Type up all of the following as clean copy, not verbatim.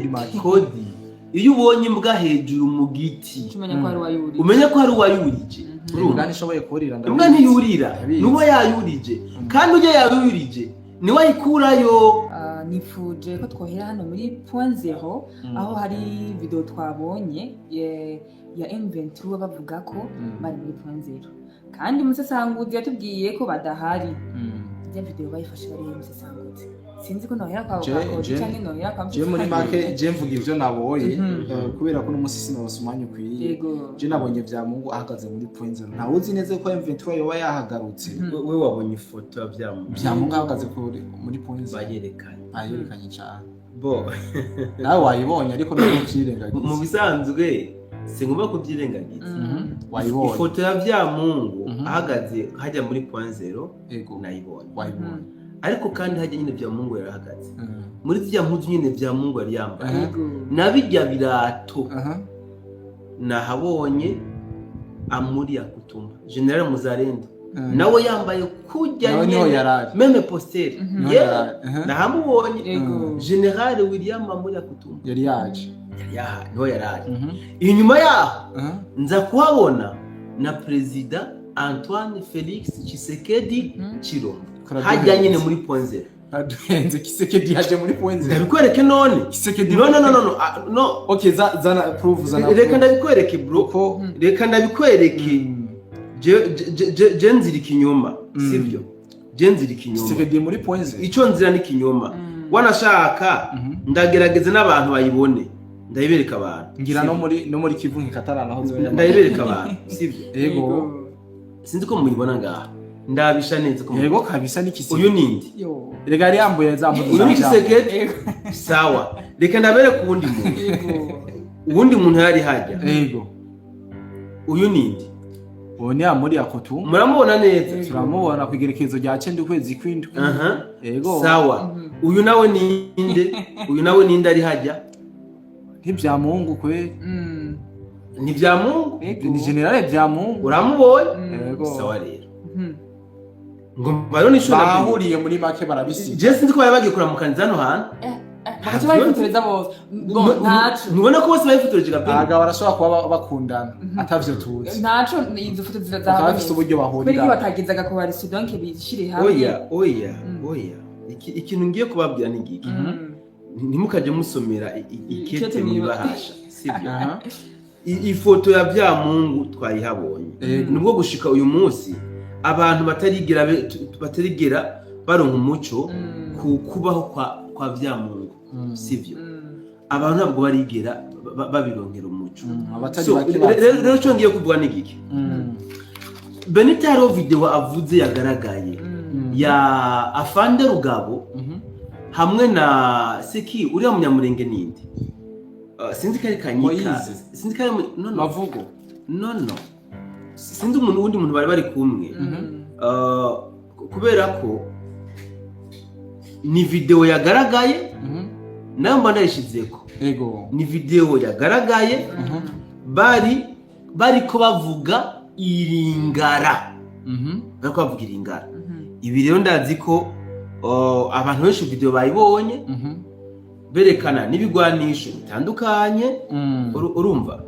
muri make kodi iyo ubonye imbwa hejuru mu giti umenya ko hari uwayurije imbwa ntishoboye kurira imbwa ntiyurira nuwo yayurije kandi ujye yayurije niwe ayikurayo. Nifuje ko twohera hano muri point zero aho hari video twabonye ya M23 bavuga ko bari muri point zero kandi Musesanguzi yatubwiye ko badahari. Ya video bayifashe bari Musesanguzi sinzi ko nohera kwa cyane nohera kwa je muri make je mvuga ivyo naboye kubera ko n'umusi sinabasumanye kwiye je nabonye vya Mungu ahagaze muri point zero ntawe uzi neza ko M23 yoba yahagarutse. We wabonye ifoto ya vya Mungu ahagaze muri point zero bayerekanye cyane bo nawe wayibonye ariko no kukirengagiza mu bisanzwe singomba kubyirengagiza. Wayibonye ifoto ya vya Mungu ahagaze hajya muri point zero nayibonye wayibonye ariko kandi hajya nyine vya Mungu yarahagaze muri vya mpuzu nyine vya Mungu yari yambaye nabijya birato nahabonye amuri ya kutumba General Muzalendo nawe yambaye kujya nyine meme poster nahamubonye General William amuri ya kutumba yari yaje no yaraje inyuma yaho nza kuhabona na President Antoine Felix Tshisekedi Chilombo hajya nyine muri point zero. Aduhenze Tshisekedi haje muri point zero ndabikwereke none Tshisekedi no okay zana proof zana reka ndabikwereke bro reka ndabikwereke je nzira ikinyoma sivyo je nzira ikinyoma Tshisekedi muri point zero ico nzira ni kinyoma wanashaka ndagerageza n'abantu bayibone ndayibereka abantu ngira no muri Kivu nkikatarana aho ndayibereka abantu sivyo yego sinzi ko muyibona ngaha ndabisha neza ko yego kabisa n'ikisi uyu nindi rega ari yambuye zambuza uyu ni Tshisekedi sawa reka ndabereka ubundi muntu yari hajya yego uyu nindi Bone amuri yakotu muramubona neza turamubona kugerekezo rya 9 ukwezi kw'indwi yego sawa uyu nawe ninde ari hajya nk'ivya Mungu kwe ni vya Mungu ni general vya Mungu uramubonye yego sawa rero ngo barone ishobora bahuriye muri make barabisi je sinzi ko bagiye kuramukaniza hano hano bakaca bayifotoreza bose ntaco nubona ko bose bayifotoreje gabe aga barashobora kuba bakundana atavyo tuzi ntaco izo foto zirazaha bafite uburyo bahurira bari batagizaga ko bari student bishire hamwe oya ikintu ngiye kubabwira ni giki ntimukaje musomera ikete mwibahasha sibyo ifoto ya vya Mungu twayihabonye nubwo gushika uyu munsi abantu batarigera baronka umuco kubaho kwa vya Mungu sivyo abantu ntabwo barigera babirongera umuco rero cyo ngiye kuvuga ni giki Benita haro video avuze yagaragaye ya Afande Rugabo hamwe na Seki uriya munyamurenge nindi sinzi kari kanyika sinzi kari mavugo no sinzi wundi muntu bari kumwe kubera ko ni video yagaragaye namba ndayishizeko yego ni video yagaragaye bari ko bavuga iringara bari ko bavuga iringara ibi rero ndazi ko abantu benshi video bayibonye berekana n'ibigwanisho bitandukanye urumva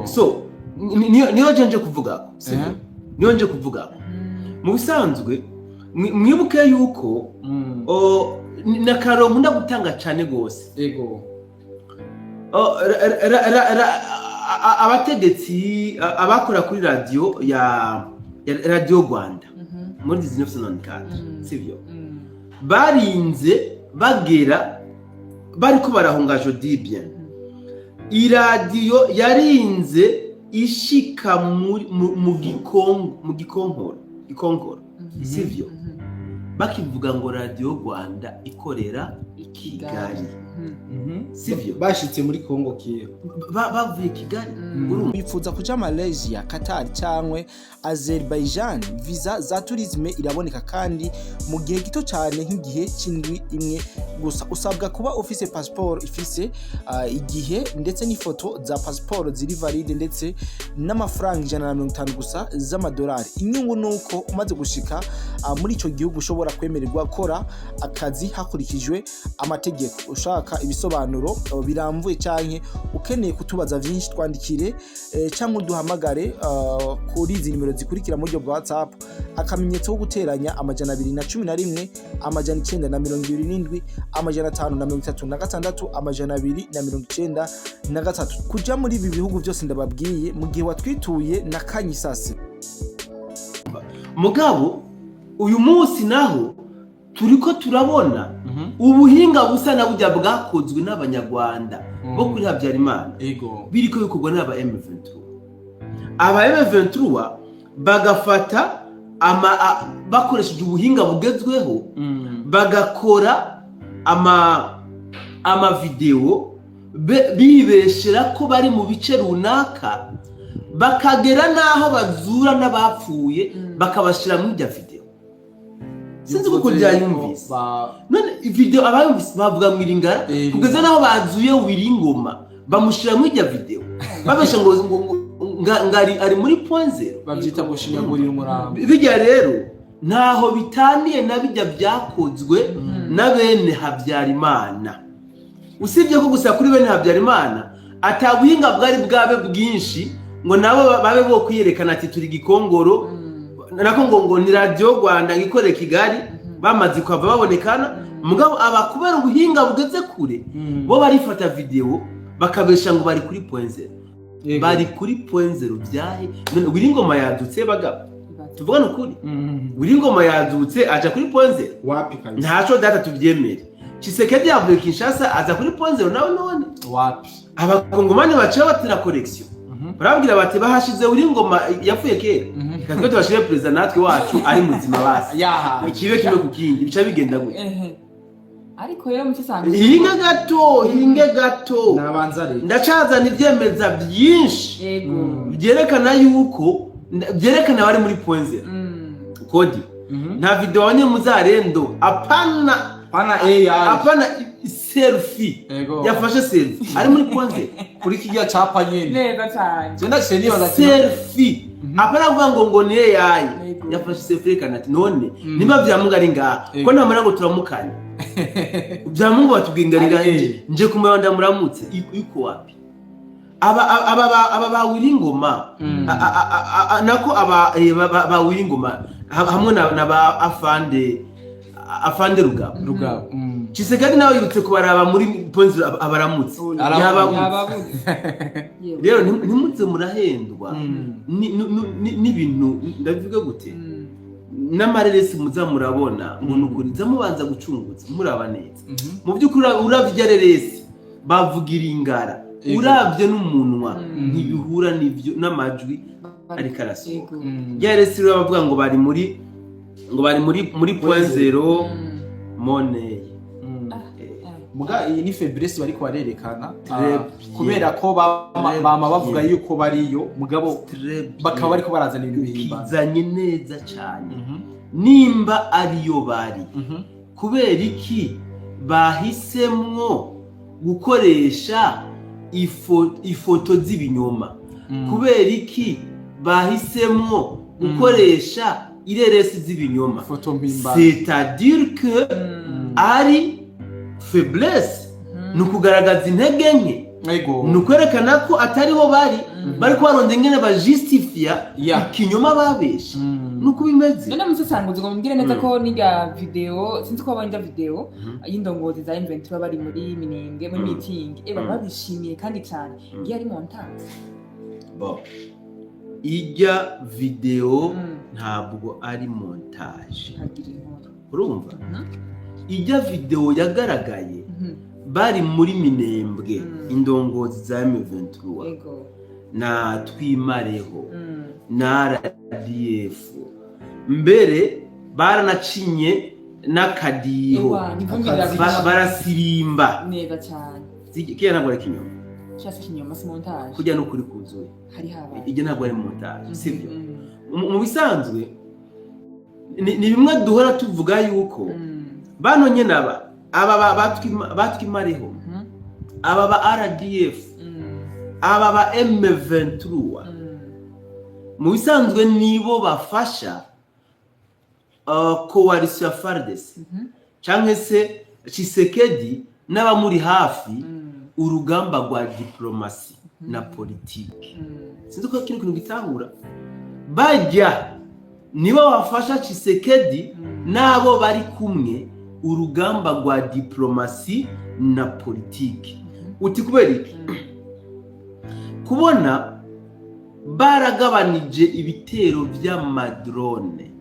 so niyo nje kuvuga niyo nje kuvuga mu bisanzwe mwibuke yuko na karo nkunda gutanga cyane gose yego abategetsi abakora kuri radio ya Radio Rwanda muri 1994 sivyo barinze bagera bariko barahunga Jody bien iradiyo yarinze ishika mu gikonkoro sivyo bakivuga ngo Radio Rwanda ikorera Kigali sivyo bashitse muri Kongo kiyo bavuye Kigali bifuza kuja Malaysia, Qatar cyangwe Azerbaijan. Visa za tourisme iraboneka kandi mu gihe gito cyane nk'igihe cy'indwi imwe gusa. Usabwa kuba office passport ifise igihe ndetse n'ifoto za passport ziri valide ndetse n'amafaranga 150 gusa z'amadolari. Inyungu nuko umaze gushika muri ico gihugu ushobora kwemererwa gukora akazi hakurikijwe amategeko. Ushaka ushaka ibisobanuro biramvuye canke ukeneye kutubaza vyinshi twandikire cyangwa uduhamagare kuri izi nimero zikurikira mu buryo bwa WhatsApp akamenyetso ko guteranya 211 927 536 293 kuja muri ibi bihugu byose ndababwiye mu gihe watwituye na Kanyisasi. Mugabo uyu munsi naho turiko turabona ubuhinga busa na burya bwakozwe n'abanyarwanda bo kuri Habyarimana biriko bikorwa n'aba M23. Aba M23 bagafata bakoresheje ubuhinga bugezweho bagakora ama video bibeshera ko bari mu bice runaka bakagera naho bazura n'abapfuye bakabashira mu bya video. Sinzi ko byayumvise none video abayumvise bavuga mu Iringara kugeza naho bazuye Wiringoma bamushira mu bya video babesha ngo ngari ari muri point zero babyita gushinyagurira umurambo. Bijya rero naho bitaniye na bijya byakozwe na bene Habyarimana. Usibye ko gusa kuri bene Habyarimana atabuhinga bwari bwabe bwinshi ngo nabo babe bo kwiyerekana ati turi Gikongoro nako ngo ni Radio Rwanda ngikore Kigali bamaze kwava babonekana mugabo abakubera ubuhinga bugeze kure bo barifata video bakabesha ngo bari kuri point zero. Bari kuri point zero byahe Wiringoma yadutse bagabo tuvugana ukuri Wiringoma yadutse aja kuri point zero wapi kabisa ntaco data tubyemere. Tshisekedi yavuye Kinshasa aza kuri point zero nawe none wapi abakongomani baciye batira collection barabwira bati bahashize Wiringoma yapfuye kera kandi tubashire president natwe wacu ari muzima basi ikibe kimwe kukindi bica bigenda gute ariko rero mucisanga hinge gato nabanza rero ndacaza nivyemeza byinshi byerekana yuko byerekana bari muri point zero kodi nta video wanye muzarendo apana AI apana selfie yafashe selfie ari muri point zero kuri kijya chapa nyene neza cyane cyenda seni baza selfie apana kuvuga ngo ni AI yafashe selfie kanati none niba byamunga ari ngaha ko namara ngo turamukanye byamungu batubwingarira nje kumubanda muramutse iko wapi aba ba Wiringoma nako aba Wiringoma hamwe na ba afande Rugabo Tshisekedi nawe yirutse kubaraba muri ponzi abaramutse rero ntimutse murahendwa n'ibintu ndabivuga gute n'amareresi muza murabona ngo nukuri zamubanza gucunguza muraba neza mu by'ukuri uravye reresi bavuga Iringara uravye n'umunwa ntibihura n'ivyo n'amajwi ari karasohoka reresi rero bavuga ngo bari muri point zero money muga iyi ni faiblesse bariko barerekana kubera ko bama bavuga yuko bariyo mugabo bakaba bariko barazana ibintu bihimba zanye neza cyane nimba ariyo bari kubera iki bahisemwo gukoresha ifoto z'ibinyoma kubera iki bahisemwo gukoresha ireresi z'ibinyoma c'est-à-dire que ari faiblesse nukugaragaza intege nke nukwerekana ko atariho bari ko baronde ngene bajustifia ikinyoma babesha nuko bimeze none musasanguze ngo mbwire neza ko niga video sinzi ko abanja video y'indongozi za M23 bari muri Minembwe muri meeting babishimiye kandi cyane ngiye ari montage ijya video ntabwo ari montage urumva ijya video yagaragaye bari muri Minembwe indongozi za M23 na Twimareho na RDF mbere baranacinye n'akadiho barasirimba neza cyane kiya ntabwo ari kinyoma cyase kinyoma si montage kujya no kuri kuzuye hari habaye ijya ntabwo ari montage sivyo mu bisanzwe ni bimwe duhora tuvuga yuko bano nyene aba batwimareho aba ba RDF aba ba M23 mu bisanzwe nibo bafasha coalition FARDC cyangwa se Tshisekedi n'abamuri hafi urugamba rwa diplomasi na politiki. Sinzi ko kino kintu gitahura bajya niba wafasha Tshisekedi nabo bari kumwe urugamba rwa diplomasi na politiki. Uti kubera iki? Kubona baragabanije ibitero by'amadrone,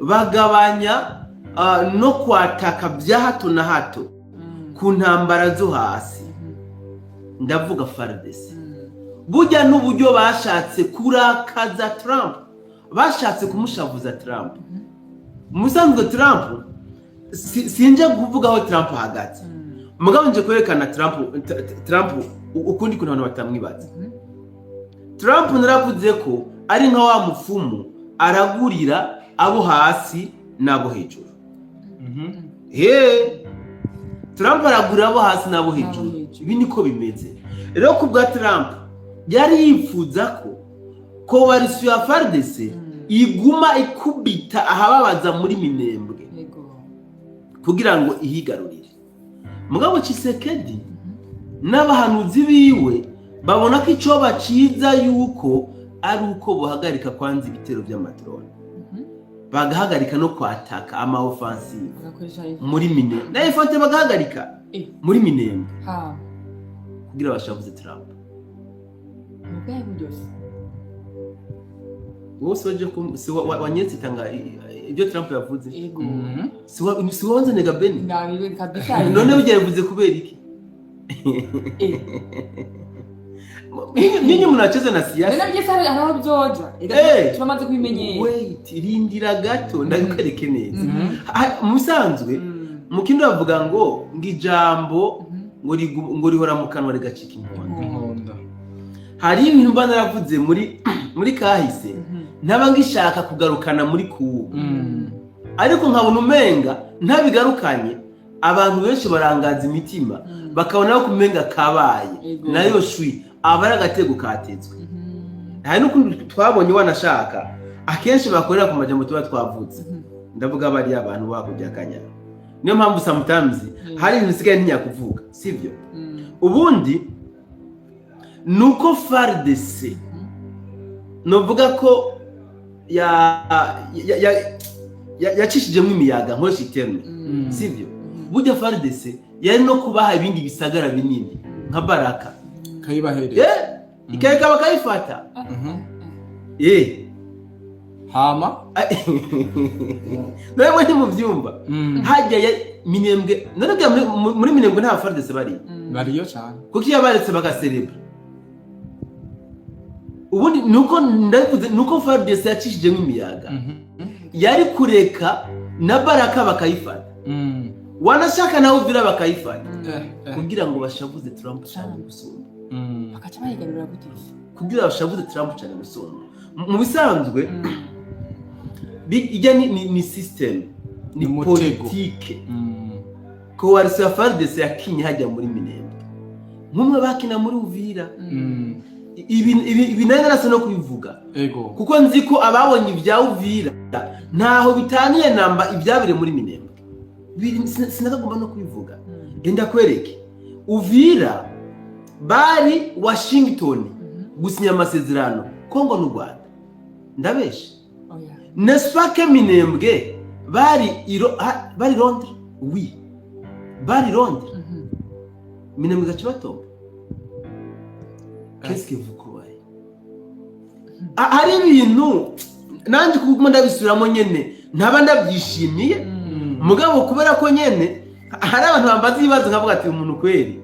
bagabanya no kwataka bya hato na hato ku ntambara zo hasi, ndavuga FARDC. Burya n'uburyo bashatse kurakaza Trump, bashatse kumushavuza Trump. Musanzwe Trump sinje kuvuga aho Trump hagati, mugabo nje kwerekana Trump ukundi kuna abantu batamwibaza. Trump naravuze ko ari nka wa mufumu aragurira abo hasi nabo hejuru. Trump aragurira abo hasi nabo hejuru. Ibi niko bimeze. Rero ku bwa Trump yari yifuza ko warisi ya FARDC iguma ikubita ahababaza muri Minembwe kugira ngo ihigarurire. Mugabo Tshisekedi n'abahanuzi biwe babona ko icyo baciza yuko ari uko buhagarika kwanza ibitero by'amadrone, bagahagarika no kwataka ama offensive muri Minembwe, na ifate bagahagarika muri Minembwe kugira bashavuze Trump. Wose waje wanyetse tanga ibyo Trump yavuze. Si wanze nega Beni. None ujye yavuze kubera iki? Ninyi mnacheza na siasa. Nenda bye sare araho byoja. Turamaze kubimenyera. Wait, irindira gato ndabikareke neza. Musanzwe mukindo bavuga ngo ngijambo ngo rihora mu kanwa rigacika inkonda. Hari ibintu mbana yaravuze muri kahise ntaba ngishaka kugarukana muri kubu. Ariko nkabona umenga ntabigarukanye abantu benshi barangaza imitima bakabona ko kumenga kabaye nayo shwi abara gatego katezwe. Hari n'ukundi twabonye wanashaka akenshi bakorera ku majambo tuba twavutse, ndavuga bari abantu bakujya kanya. Niyo mpamvu sometimes hari ibintu sigaye ntiyakuvuga, sivyo? Ubundi nuko FARDC novuga ko yacishijemo imiyaga nkoresha iterme, sivyo? Burya FARDC yari no kubaha ibindi bisagara binini nka Baraka kayibahereza ikayeka bakayifata. Hama nawe ndi mu byumba hajya ya Minembwe, none muri Minembwe nta FARDC bariyo cyane kuko yabaretse bagaserebra. Ubundi nuko FARDC yacishijemo imiyaga yari kureka na Baraka bakayifata, wanashaka nawe Uvira bakayifata kugira ngo bashavuze Trump cyane gusumba, bakaca bayigarura gute kugira bashavuze Trump cyane gusumba. Mu bisanzwe ijya ni system, ni politique. Ko warisi ya FARDC yakinye hajya muri Minembwe, nk'umwe bakina muri Uvira. Ibi nari no kubivuga kuko nzi ko ababonye ibya Uvira ntaho bitaniye namba ibyabire muri Minembwe. Sinakagomba no kubivuga. Enda kwereke Uvira bari Washington gusinya amasezerano Kongo n'u Rwanda, ndabeshe Nespake Minembwe bari Londres. Oui, bari Londres. Minembwe gachibato. Qu'est-ce que vous croyez? Hari ibintu nanje kuguma ndabisubiramo nyene ntaba ndabyishimiye, mugabo kubera ko nyene hari abantu bambaza ibibazo nkavuga ati umuntu kweri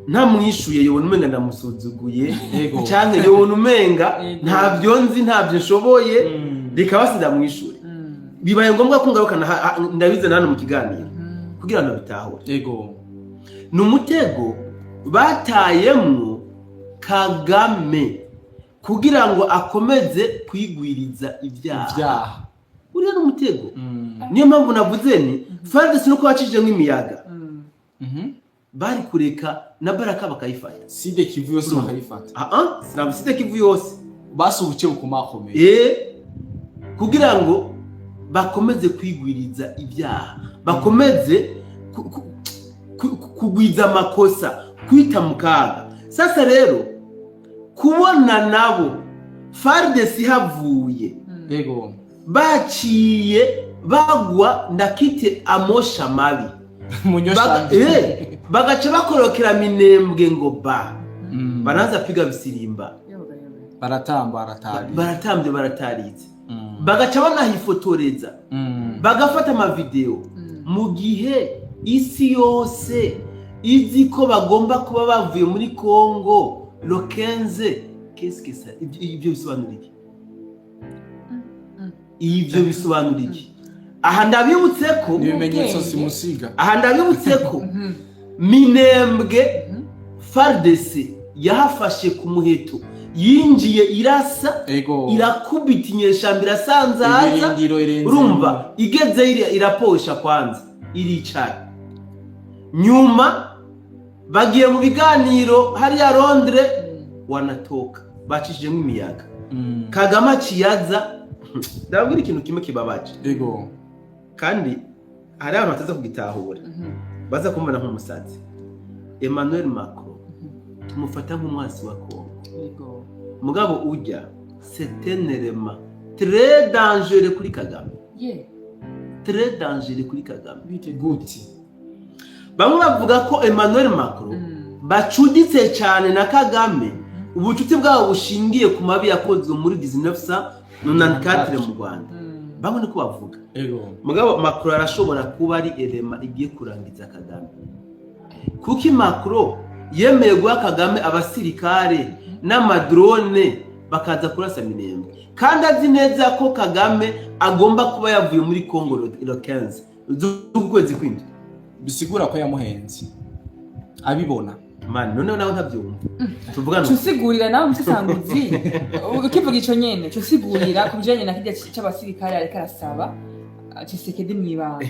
nta mwishuye yobona umenga ndamusuzuguye cyangwa yobona umenga ntabyo nzi ntabyo nshoboye reka basinda mwishure. Bibaye ngombwa ko ngarukana ndabize nano mu kiganiro kugira ngo bitahure. Ni umutego batayemwo Kagame kugira ngo akomeze kwigwiriza ibyaha. Uriya ni umutego. Niyo mpamvu navuze ni FARDC nuko bacishije nk'imiyaga bari kureka na Baraka bakayifata. Side Kivu yose bakayifata. Sinabu Side Kivu yose basubuke bukomakomeye kugira ngo bakomeze kwigwiriza ibyaha, bakomeze kugwiza amakosa, kwita mu kaga. Sasa rero kubona nabo FARDC havuye yego baciye bagwa ndakite amosha mabi bagaca bakorokera Minembwe ngo banaza piga bisirimba baratambye barataritse bagaca banahifotoreza bagafata amavideo mu gihe isi yose izi ko bagomba kuba bavuye muri Congo le 15. Qu'est-ce que ça ibyo bisobanura iki? Ibyo bisobanura iki? Aha ndabibutse ko ibimenyetso simusiga. Aha ndabibutse ko Minembwe FARDC yahafashe ku muheto, yinjiye irasa irakubita inyeshambira sanzaza, urumva igeze iraposha kwanza iricara, nyuma bagiye mu biganiro hari ya Londres wanatoka bacishije nk'imiyaga. Kagame kiyaza ndabwira ikintu kimwe kibabaje kandi hari abantu bataza kugitahura baza kumubona nk'umusazi. Emmanuel Macron tumufata nk'umwasi wa Congo, mugabo ujya c'est un élément très dangereux kuri Kagame, très dangereux kuri Kagame. Guti bamwe bavuga ko Emmanuel Macron bacuditse cyane na Kagame, ubucuti bwabo bushingiye ku mabi yakozwe muri 1994 mu Rwanda. Bamwe niko bavuga. Mugabo Macron arashobora kuba ari elema igiye kurangiza Kagame, kuki Macron yemeye guha Kagame abasirikare n'amadrone bakaza kurasa Minembwe, kandi azi neza ko Kagame agomba kuba yavuye muri Congo le 15 z'ukwezi kw'indwi. Bisigura ko yamuhenze abibona man, none nawe ntabyumva. Tuvugana tusigurira nawe musasanguzi ukivuga ico nyene tusigurira kubijanye na kijya cy'abasirikare ariko arasaba Tshisekedi mwibanga.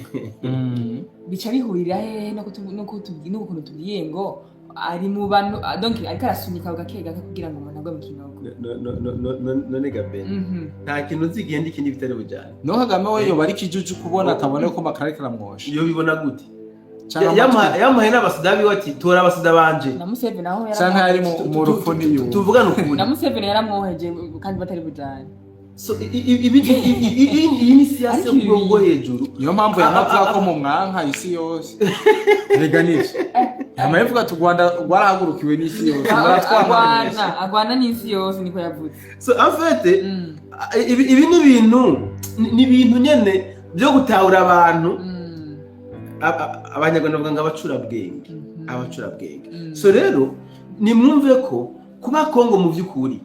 Bica bihurira hehe no kuntu tugiye ngo ari mu bantu donc ariko arasunika ugakega kugira ngo umuntu agwe mu kinogo. None gabe nta kintu zigenda ikindi bitari bujyane. No Kagame we yo bari kijuju kubona atabone ko Macron karamwosha. Yo bibona gute? Yamuhaye n'abasuda biwe ati tora abasuda banje. Na Museveni naho yari mu rufoni yo. Tuvugana ukuri. Na Museveni yaramwoheje kandi batari bujyane. So iyi ni siasa y'ubwo hejuru. Niyo mpamvu yamavuga ko mu mwanka isi yose reganisha yamavuga ati Rwanda rwarahagurukiwe n'isi yose agwana n'isi yose niko yavuze. So en fait ibi ni ibintu nyene byo gutahura abantu abanyarwanda bavuga ngo abacura bwenge. So rero nimwumve ko kuba Kongo mu by'ukuri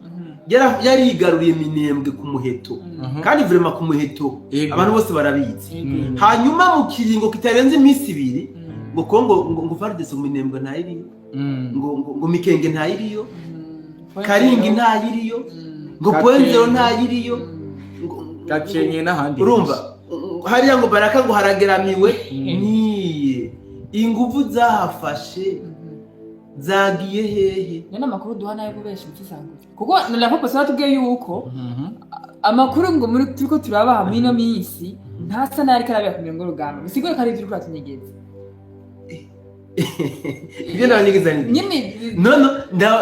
yarigaruriye Minembwe ku muheto, kandi vraiment ku muheto abantu bose barabizi. Hanyuma mu kiringo kitarenze iminsi 2 ngo Kongo ngo FARDC mu Minembwe ntayiriyo, ngo Mikenge ntayiriyo, Karingi ntayiriyo, ngo Poenzero ntayiriyo, Gakenye n'ahandi. Urumva hariya ngo Baraka ngo harageramiwe niye inguvu zahafashe zagiye hehe. None amakuru duhana yo kubesha mutisanguze kuko nalapo pasaba tubwiye yuko amakuru ngo muri turiko turabaha mino minsi ntasa nari karabya kumira ngo rugamba bisigure kari turi kuratunyegeza ibyo nabanyegeza ni nyine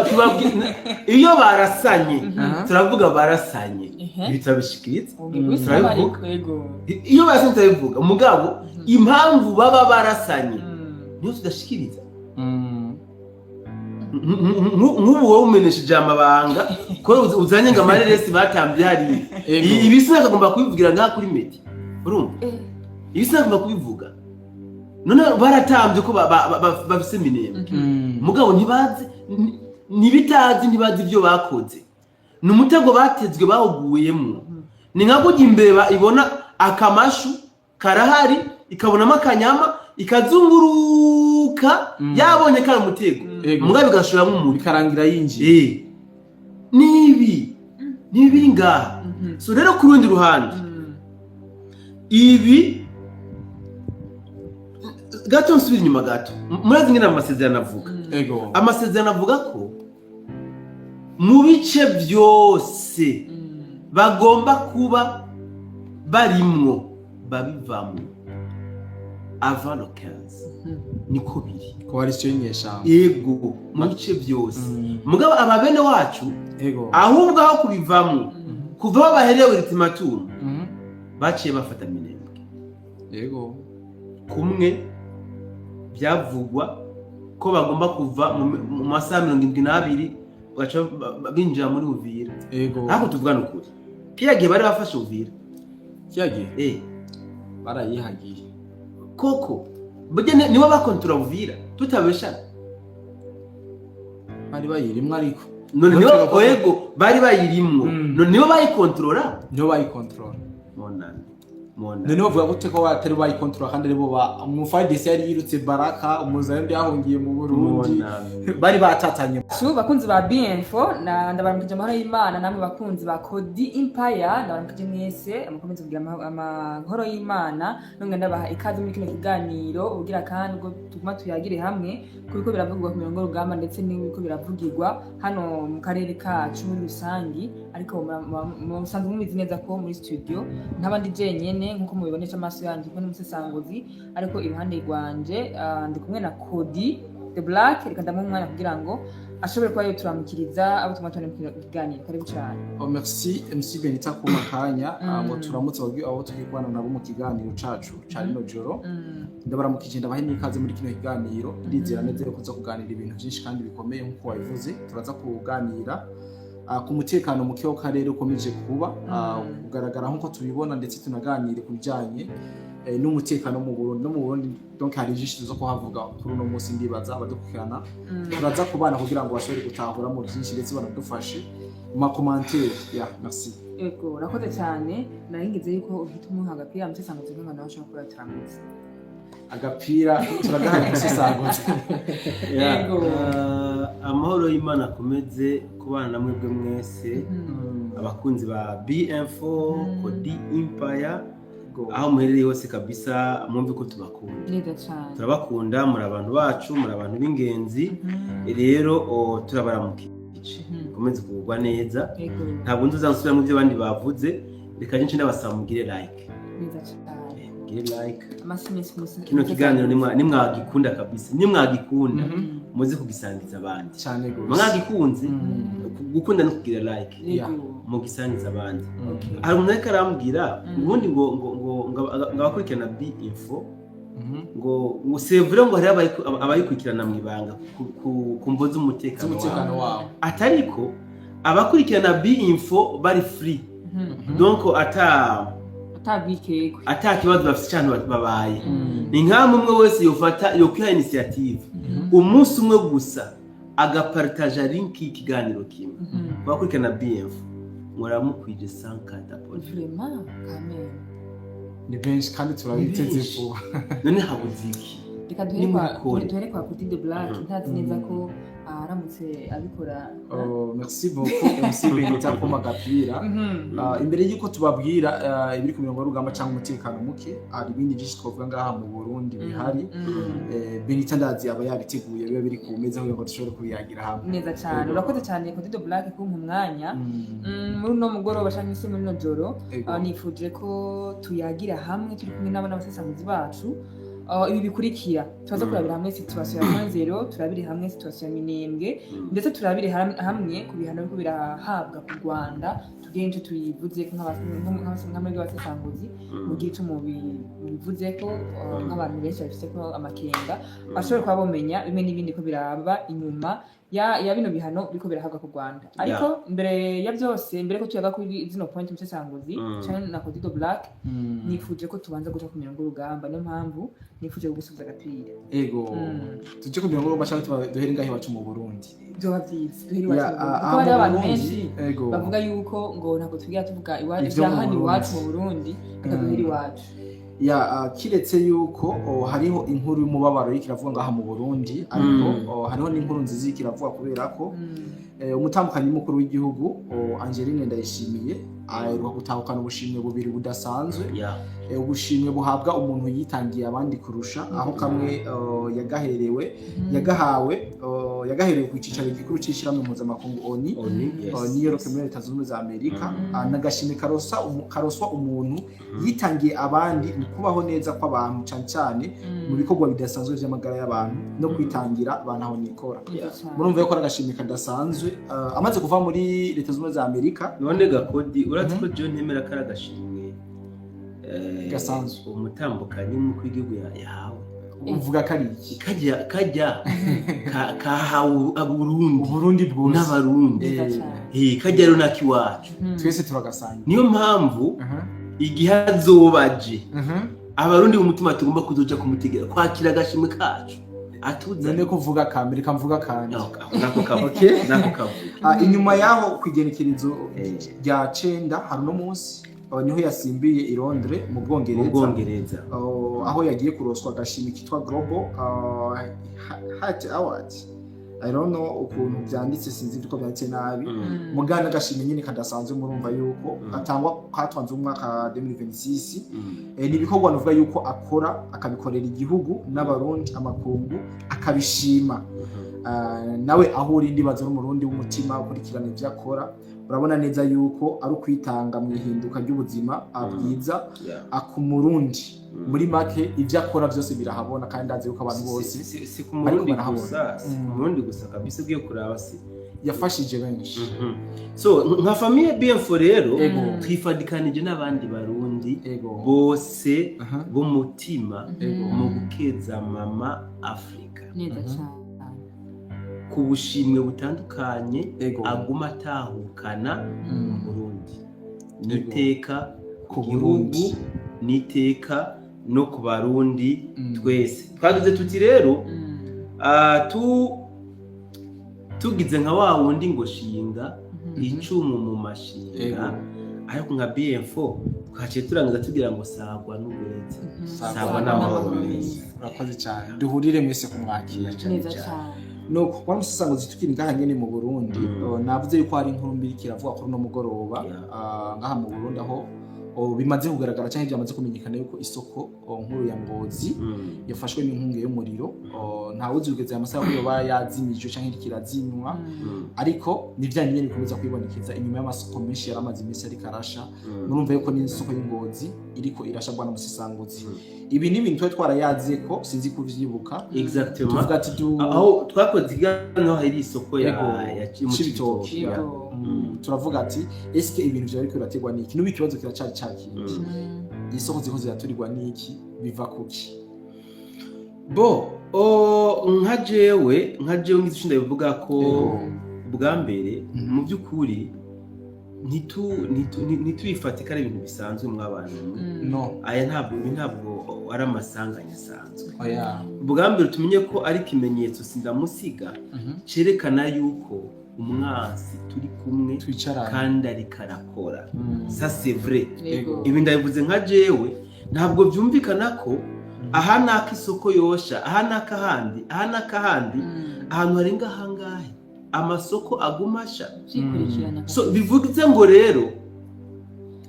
tubabwira iyo barasanye turavuga barasanye bitabishikitse turavuga iyo barasanye turavuga mugabo impamvu baba barasanye niyo tudashikiriza. Nk'ubu wowe umenesheje amabanga ko uzanye ngo amareresi batambye hari ibisi nakagomba kubivugira nka kuri medi, urumva ibisi nakagomba kubivuga none baratambye ko bafise Minembwe mugabo ntibazi ibyo bakoze. Ni umutego batezwe bawuguyemo. Ni nka kujya imbeba ibona akamashu karahari ikabonamo akanyama ikazunguruka yabonye kari umutego mugabo bigashora nk'umuntu bikarangira yinjiye. Nibi ngaha. So rero ku rundi ruhande ibi gato nsubira inyuma gato, murazi ngena amasezerano avuga. Amasezerano avuga ko mu bice byose bagomba kuba barimwo babivamo. avant le 15 niko biri coalition y'inyeshamba yego mu bice byose mugabo ababene wacu ahubwo aho kubivamo kuva aho baherewe ultimatum baciye bafata minembwe yego kumwe byavugwa ko bagomba kuva mu masaha 72 baca binjira muri Uvira yego ntabwo tuvugana ukuri kiyagiye bari bafashe Uvira kiyagiye barayihagiye koko bugene niwe bakontrola Uvira tutabeshana bari bayirimwe ariko none niwe yego bari bayirimwe none niwe bayikontrola none bavuga gute ko batari bayikontrola kandi aribo mu FARDC yari yirutse Baraka umuzayindi yahungiye mu Burundi bari batatanye bakunzi ba BINFO ndabaramukije amahoro y'Imana namwe bakunzi ba Kodi Empire ndabaramukije mwese amukomeze kugira amahoro y'Imana none ndabaha ikaze muri kino kiganiro ugira kandi ngo tuguma tuyagire hamwe kuko biravugwa ku mirongo rugamba ndetse n'ibiko biravugirwa hano mu karere kacu muri rusangi ariko musanzwe mubizi neza ko muri studio ntabandi jenyene nkuko mubibonesha amaso yanjye ko n'umusesanguzi ariko iruhande rwanje ndi kumwe na Kodi The Black reka ndamu umwanya kugira ngo ashobore kuba yoturamukiriza abo tumatone mu kiganiro karibu cyane. Merci MC Benita ku makanya ngo turamutse abo tukikwana nabo mu kiganiro cacu cari no joro ndabaramukije ndabahe n'ikaze muri kino kiganiro ndizera neza ko kuza kuganira ibintu byinshi kandi bikomeye nkuko wabivuze turaza kuganira ku mutekano muke wo karere ukomeje kuba kugaragara nkuko tubibona ndetse tunaganire ku bijanye n'umutekano mu Burundi no mu Burundi donc hari byinshi zo kuhavuga kuri uno munsi ndibaza abadukana turaza kubana kugira ngo bashobore gutahura mu byinshi ndetse banadufashe mu commentaire ya merci ego urakoze cyane naringize yuko uhita umuha agapira musesanguzi ngo nawe ashobora kuratramutse agapira turagahanye musesanguzi yego amahoro y'Imana akomeze kubana namwe bwe mwese abakunzi ba BINFO Kodi Empire aho muherereye hose kabisa mwumve ko tubakunda neza cyane turabakunda muri abantu bacu muri abantu b'ingenzi rero turabaramukije komeze kugwa neza ntabwo nduzansubira mu byo abandi bavuze reka nyinshi n'abasamugire like neza cyane gire like amasimisi kino kiganiro nimwagikunda kabisa nimwagikunda muze kugisangiza abandi cyane gose mwagikunze gukunda no kugira like mugisangiza abandi hari umuntu ariko arambwira ubundi ngo abakurikirana BINFO ngo sevure ngo hari abayikurikirana mu ibanga ku mboza umutekano wabo atariko abakurikirana BINFO bari free donc atakibazo bafite cyane babaye ni nkamwe umwe wese yofata yokwiha initiative umunsi umwe gusa agapartager link y'ikiganiro kimwe bakurikirana BINFO muramukwije 140 vraiment kamera ni benshi kandi turabiteze vuba none habuziki reka duhere kwa Kodi The Black ntazi neza ko aramutse abikora merci beaucoup MC Benita ku magapira imbere y'uko tubabwira ibiri ku mirongo y'urugamba cyangwa umutekano muke hari ibindi byinshi twavuga ngaha mu Burundi bihari Benita ndazi aba yabiteguye biba biri ku meza ngo dushobore kubiyagira hamwe neza cyane urakoze cyane Kodi The Black ku mwanya muri no mugoroba cyangwa se muri no joro nifuje ko tuyagira hamwe turi kumwe n'abana basesanguzi bacu ibi bikurikira tubaza kurabira hamwe situation ya Mwanzero turabire hamwe situation ya Minembwe ndetse turabire hamwe ku bihano biko birahabwa ku Rwanda tugenje tuyivuze ko nk'abasesanguzi basesanguzi mu gihe cyo mu bivuze ko nk'abantu benshi bafite ko amakenga bashobora kuba bomenya bimwe n'ibindi ko biraba inyuma ya bino bihano biko birahabwa ku Rwanda ariko mbere ya byose mbere ko tuyaga kuri zino point musesanguzi cyane na Kodi The Black nifuje ko tubanza guca ku mirongo y'urugamba niyo mpamvu nifuje gusubiza agapira ego tuje ku mirongo y'urugamba duhere ngahe wacu mu Burundi byo byiza duhere wacu kuko hari abantu benshi bavuga yuko ngo ntabwo tugiye tuvuga ibyahani iwacu mu Burundi reka duhere iwacu kiretse yuko hariho inkuru y'umubabaro y'ikiravuga ngaha mu Burundi ariko hariho n'inkuru nziza y'ikiravuga kubera ko umutambukanyi mukuru w'igihugu Angeline Ndayishimiye aheruka gutahukana ubushimwe bubiri budasanzwe ubushimwe buhabwa umuntu yitangiye abandi kurusha aho kamwe yagaherewe ku cyicaro gikuru cy'ishyirahamwe mpuzamakungu ONU New York muri Leta Zunze Ubumwe za Amerika n'agashimwe karoswa umuntu yitangiye abandi mu kubaho neza kw'abantu cyane cyane mu bikorwa bidasanzwe by'amagara y'abantu no kwitangira abantu aho nikora murumva ko agashimwe kadasanzwe amaze kuva muri Leta Zunze Ubumwe za Amerika none gakodi uratse ko John Hemera karagashimwe gasanzwe umutambukanyi w'umukuru w'igihugu yahawe uvuga ko ari iki kajya kahawe Burundi bwose n'abarundi kajya rero nakiwacu twese turagasanga niyo mpamvu igihe azobaje abarundi mu mutima tugomba kuzoja kumutegera kwakira agashimwe kacu none kuvuga kamere kamvuga kandi nako kavuga inyuma yaho kwigenekerezo rya 9 hari no munsi niho yasimbiye i Londres mu Bwongereza aho yagiye kuroswa agashimwe kitwa Global Heart Award I don't know ukuntu byanditse sinzi uko byanditse nabi mugana agashimwe nyine kadasanzwe murumva yuko atangwa katwanze umwaka 2026 nibikorwa novuga yuko akora akabikorera igihugu n'abarundi amakungu akabishima nawe aho uri ndibaza n'umurundi w'umutima ukurikirana ibyo akora urabona neza yuko ari ukwitanga mu ihinduka ry'ubuzima abwiza akumurundi muri make ibyo akora byose birahabona kandi azi yuko abantu bose si ku murundi gusa kabisa ugiye kuraba se yafashije benshi so nka famille Bienfo rero twifadikanije n'abandi barundi bose bo mutima mu gukeza mama Afrika neza cyane ku bushimwe butandukanye aguma atahukana mu Burundi niteka ku gihugu niteka no ku barundi twese twagize tuti rero tugize nka wa wundi ngo shinga icumu mu mashinga ariko nka Bienfo twaciye turangiza tugira ngo sagwa n'uburezi sagwa n'amahoro urakoze cyane duhurire mwese kumwakira neza cyane no kwa musango zitukiri ngaha nyene mu Burundi navuze yuko hari inkuru mbiri kiravuga ko no mugoroba ngaha mu Burundi aho bimaze kugaragara cyangwa byamaze kumenyekana yuko isoko nkuru ya Ngozi yafashwe n'inkunge y'umuriro nta uzugeze amasaha ko yoba yazimije cyangwa kirazinywa ariko nivyanye nyene bikomeza kwibonekeza inyuma y'amasoko menshi yaramaze imisi ari karasha murumva yuko n'isoko y'Ingozi iriko irasha bwana musisanguzi ibi ni ibintu twarayaze ko sinzi kuvyibuka exactement tuvuga ati aho twakoze igano hari isoko ya Cibitoki turavuga ati eske ibintu byo ariko birategwa niki nubi kibazo kiracari cyakindi isoko ziko ziraturirwa niki biva kuki nka jewe ngizishinda bivuga ko bwa mbere mu by'ukuri ntituyifatika ari ibintu bisanzwe mw'abantu no aya ntabwo ari amasanganya asanzwe bwa mbere tumenye ko ari ikimenyetso sindamusiga cerekana yuko umwansi turi kumwe kandi ari karakora ça c'est vrai ibi ndabivuze nka jewe ntabwo byumvikana ko aha naka isoko yosha aha naka handi ahantu hari ngahangahe amasoko agumasha so bivuze ngo rero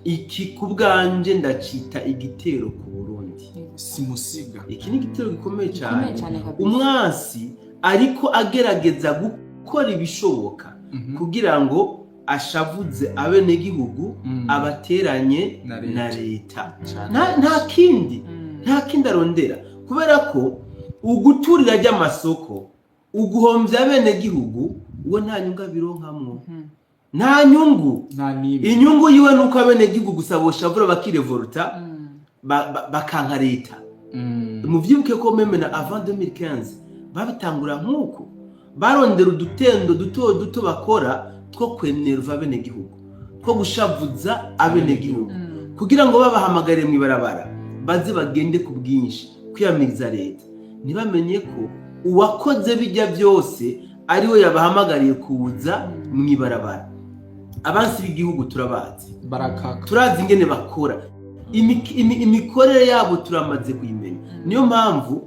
iki kubwanje ndacita igitero ku Burundi simusiga iki ni igitero gikomeye cyane umwansi ariko agerageza gukora ibishoboka kugira ngo ashavuze abenegihugu abateranye na leta nta kindi arondera kubera ko uguturira ry'amasoko uguhombya abenegihugu uwo nta nyungu abironkamwo nta nyungu inyungu yiwe nuko abenegihugu gusa boshavura bakirevoluta bakanka leta muvyibuke ko meme na avant 2015 babitangura nk'uko barondera udutendo duto bakora two kwenerva abenegihugu two gushavuza abenegihugu kugira ngo babahamagare mu ibarabara baze bagende ku bwinshi kwiyamiriza leta ntibamenye ko uwakoze bijya byose ariwe yabahamagariye kuza mu ibarabara abansi b'igihugu turabazi barakaka turazi ingene bakora imikorere yabo turamaze kuyimenya niyo mpamvu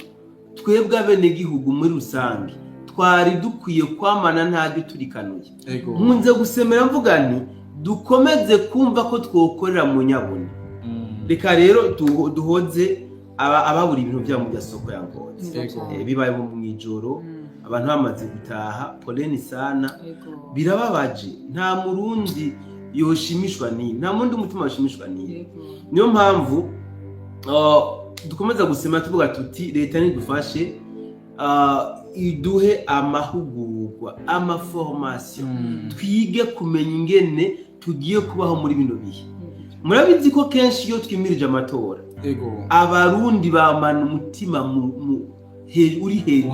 twebwe abenegihugu muri rusange twari dukwiye kwamana ntabyo turikanuye nkunze gusemera mvuga nti dukomeze kumva ko twokorera mu nyabune. Reka rero duhoze ababura ibintu byabo mu gasoko ya Ngozi. Bibaye mu ijoro abantu bamaze gutaha, poleni sana, birababaje. Nta murundi yoshimishwa ni, nta mundi umutima yoshimishwa ni. Niyo mpamvu dukomeza gusema tuvuga tuti leta nidufashe iduhe amahugurwa, amaformation, twige kumenya ingene tugiye kubaho muri bino bihe. Murabizi ko kenshi iyo twimirije amatora abarundi bamana umutima uri hejuru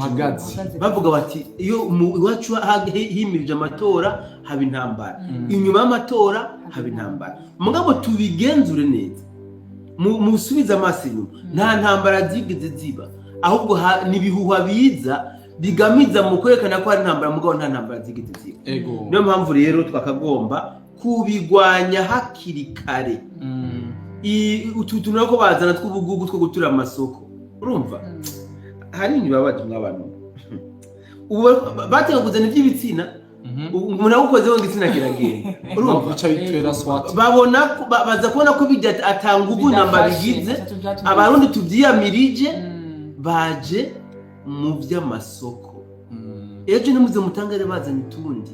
bavuga bati iyo iwacu himirije amatora haba intambara, inyuma y'amatora haba intambara. Mugabo tubigenzure neza, musubiza amaso inyuma, nta ntambara zigeze ziba, ahubwo nibihuha biza bigamiza mu kwerekana ko hari intambara, mugabo nta ntambara zigeze ziba. Niyo mpamvu rero twakagomba kubigwanya hakiri kare. Utu nako bazana tw'ubugugu two gutura amasoko, urumva hari nibabaje mw'abantu ubu bateka kuzana iby'ibitsina, umuntu awukozeho ngitsina kiragenda, urumva babona baza kubona ko bijya atanga ubu namba bigize abarundi tubyiyamirije baje mu by'amasoko. Ejo nimuze mutangare bazana itundi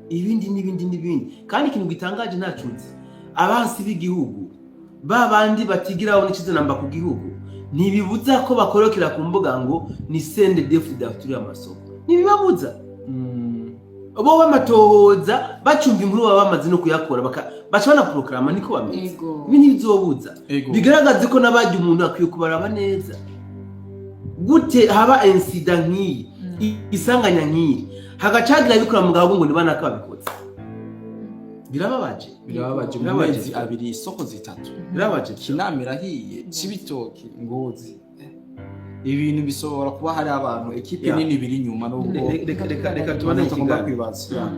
ibindi kandi ikintu gitangaje ntacuzi, abansi b'igihugu babandi batigiraho n'ikiza namba ku gihugu ntibibuza ko bakorokera ku mbuga ngo ni sende defida turi amasoko, ntibibabuza bo bamatohoza bacumva inkuru baba bamaze no kuyakora bashobora proclama niko bameze. Ibi ntibizobuza, bigaragaze ko nabajya umuntu akwiye kubaraba neza gute haba incident nk'iyi, isanganya nk'iyi hagacagira bikora mugabo ngo nibana kabikoze. Birababaje mu mezi abiri isoko zitatu, birababaje. Kinamira hiye, Cibitoke, Ngozi, ibintu bisobora kuba hari abantu ekipe nini biri nyuma n'ubwo reka tubane tugomba kwibaza.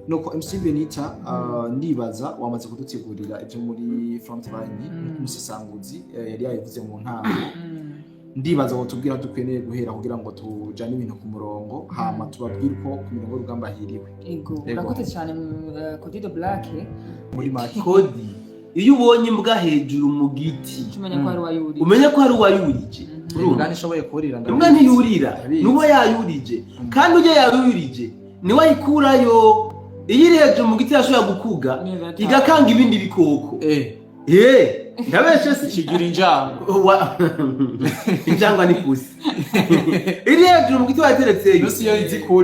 Nuko MC Benita ndibaza wamaze kudutegurira ibyo muri front line n'umusesanguzi yari yayivuze mu ntango. Ndibaza ngo tubwira dukeneye guhera kugira ngo tujane ibintu ku murongo, hama tubabwire ko ku mirongo y'urugamba hiriwe. Urakoze cyane Cody the Black muri Makodi. Iyo ubonye imbwa hejuru mu giti umenya ko ari uwayurije. Imbwa nishoboye kurira, imbwa ntiyurira, nubo yayurije, kandi uje yayurije ni wayikurayo. Iyo iri hejuru mu giti yashobora gukuga igakanga ibindi bikoko. Ndabeshe si kigira injangwa injangwa ni pusi. Iri hejuru mu giti wateretseyo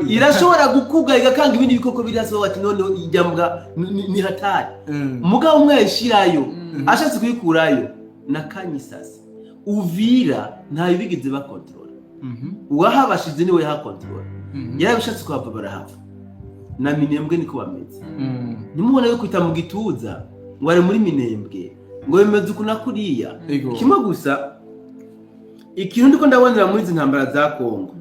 irashobora gukuga igakanga ibindi bikoko birasoba ati none ijyambwa ni hatari. Mugabo umwe yashirayo ashatse kuyikurayo nakanyisasi. Uvira nta bigeze ba control, uwahabashize niwe ha control, yarabishatse kuhava barahava. Na Minembwe niko bameze. Nimubona yo kwita mu gituza ngo ari muri Minembwe ngo bemeze uko nakuriya. Kimwe gusa ikintu ndiko ndabonera muri izi ntambara za Kongo,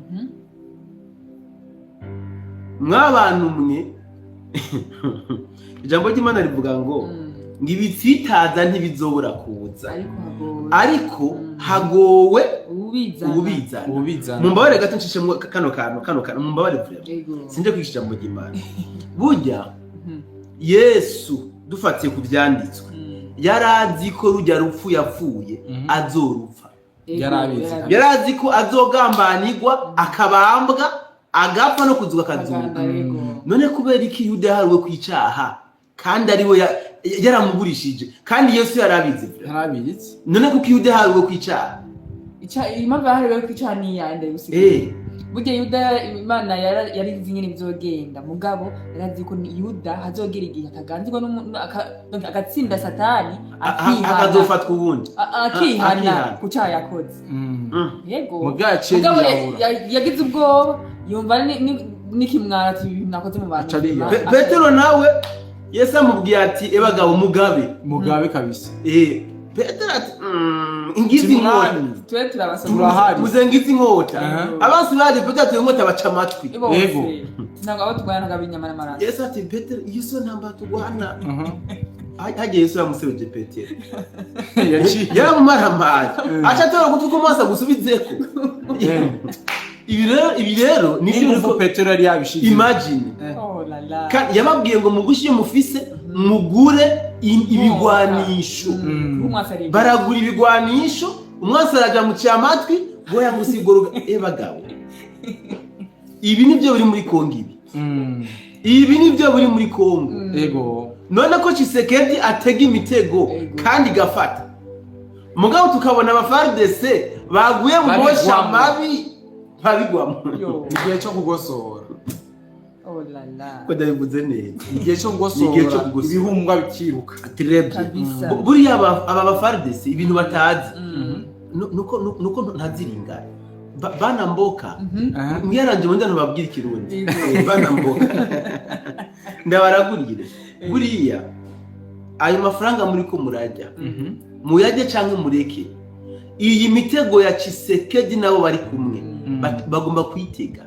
mw'abantu mwe ijambo ry'Imana rivuga ngo ibitsitaza ntibizobora kuza, ariko hagowe ubizana. Mumbabare gato ncishe kano mumbabare vuya sinje kwigisha ijambo ry'Imana. Burya Yesu dufatiye ku byanditswe yarazi ko rujya rupfu yapfuye azorupfa. Yarazi ko azogambanirwa akabambwa agapfa no kuzuka akazuka. None kubera iki Yuda yaharuwe kwicaha kandi ariwe yaramugurishije kandi Yesu yarabizi. None kuko Yuda yaharuwe kwicaha, impamvu yaharuwe kwicaha ni yande gusiga. Burya Yuda Imana yari izi nyine bizogenda, mugabo yarazi ko Yuda hazogira igihe akaganzirwa agatsinda Satani akazofatwa ubundi akihana ku cyaha yakoze. Mugabo yagize ubwoba yumva nikimwara ati nakoze mu bantu. Petero nawe Yesu amubwiye ati ebagabo mugabe kabisa. Petero ati ingizi inkota twe turabasoma muzengizi inkota abansi baje Petero inkota baca amatwi. Ntabwo abo tugwana n'abinyama n'amaraso. Yesu ati Petero iyo so ntamba tugwana hagiye Yesu yamusebeje Petero yaramumara amazi aca atora gutwi ko masa gusubizeko. ibi rero ni n'ingufu Petero yari yabishize. imagine Oh la la. yababwiye ngo mugushi iyo mufise mugure ibigwanisho Umwasari. baragura ibigwanisho umwasi araja mu cyamatwi ngo yamusigoro bagabo ibi nibyo biri muri Kongo ibi nibyo biri muri Kongo Ego. none ko Tshisekedi atega imitego kandi gafata mugabo tukabona aba FARDC baguye mu bosha mabi babigwamo Igihe cyo kugosora. Oh la la. ko ndabivuze neza Igihe cyo kugosora ibihumbwa bikiruka. Kabisa. buriya aba FARDC ibintu batazi nuko ntaziringa bana mboka mwiranje mwenda ntubabwira ikirundi bana mboka ndabaragurire buriya ayo mafaranga muri ko murajya muyajye canke mureke iyi mitego ya Tshisekedi nabo bari kumwe bagomba kwitega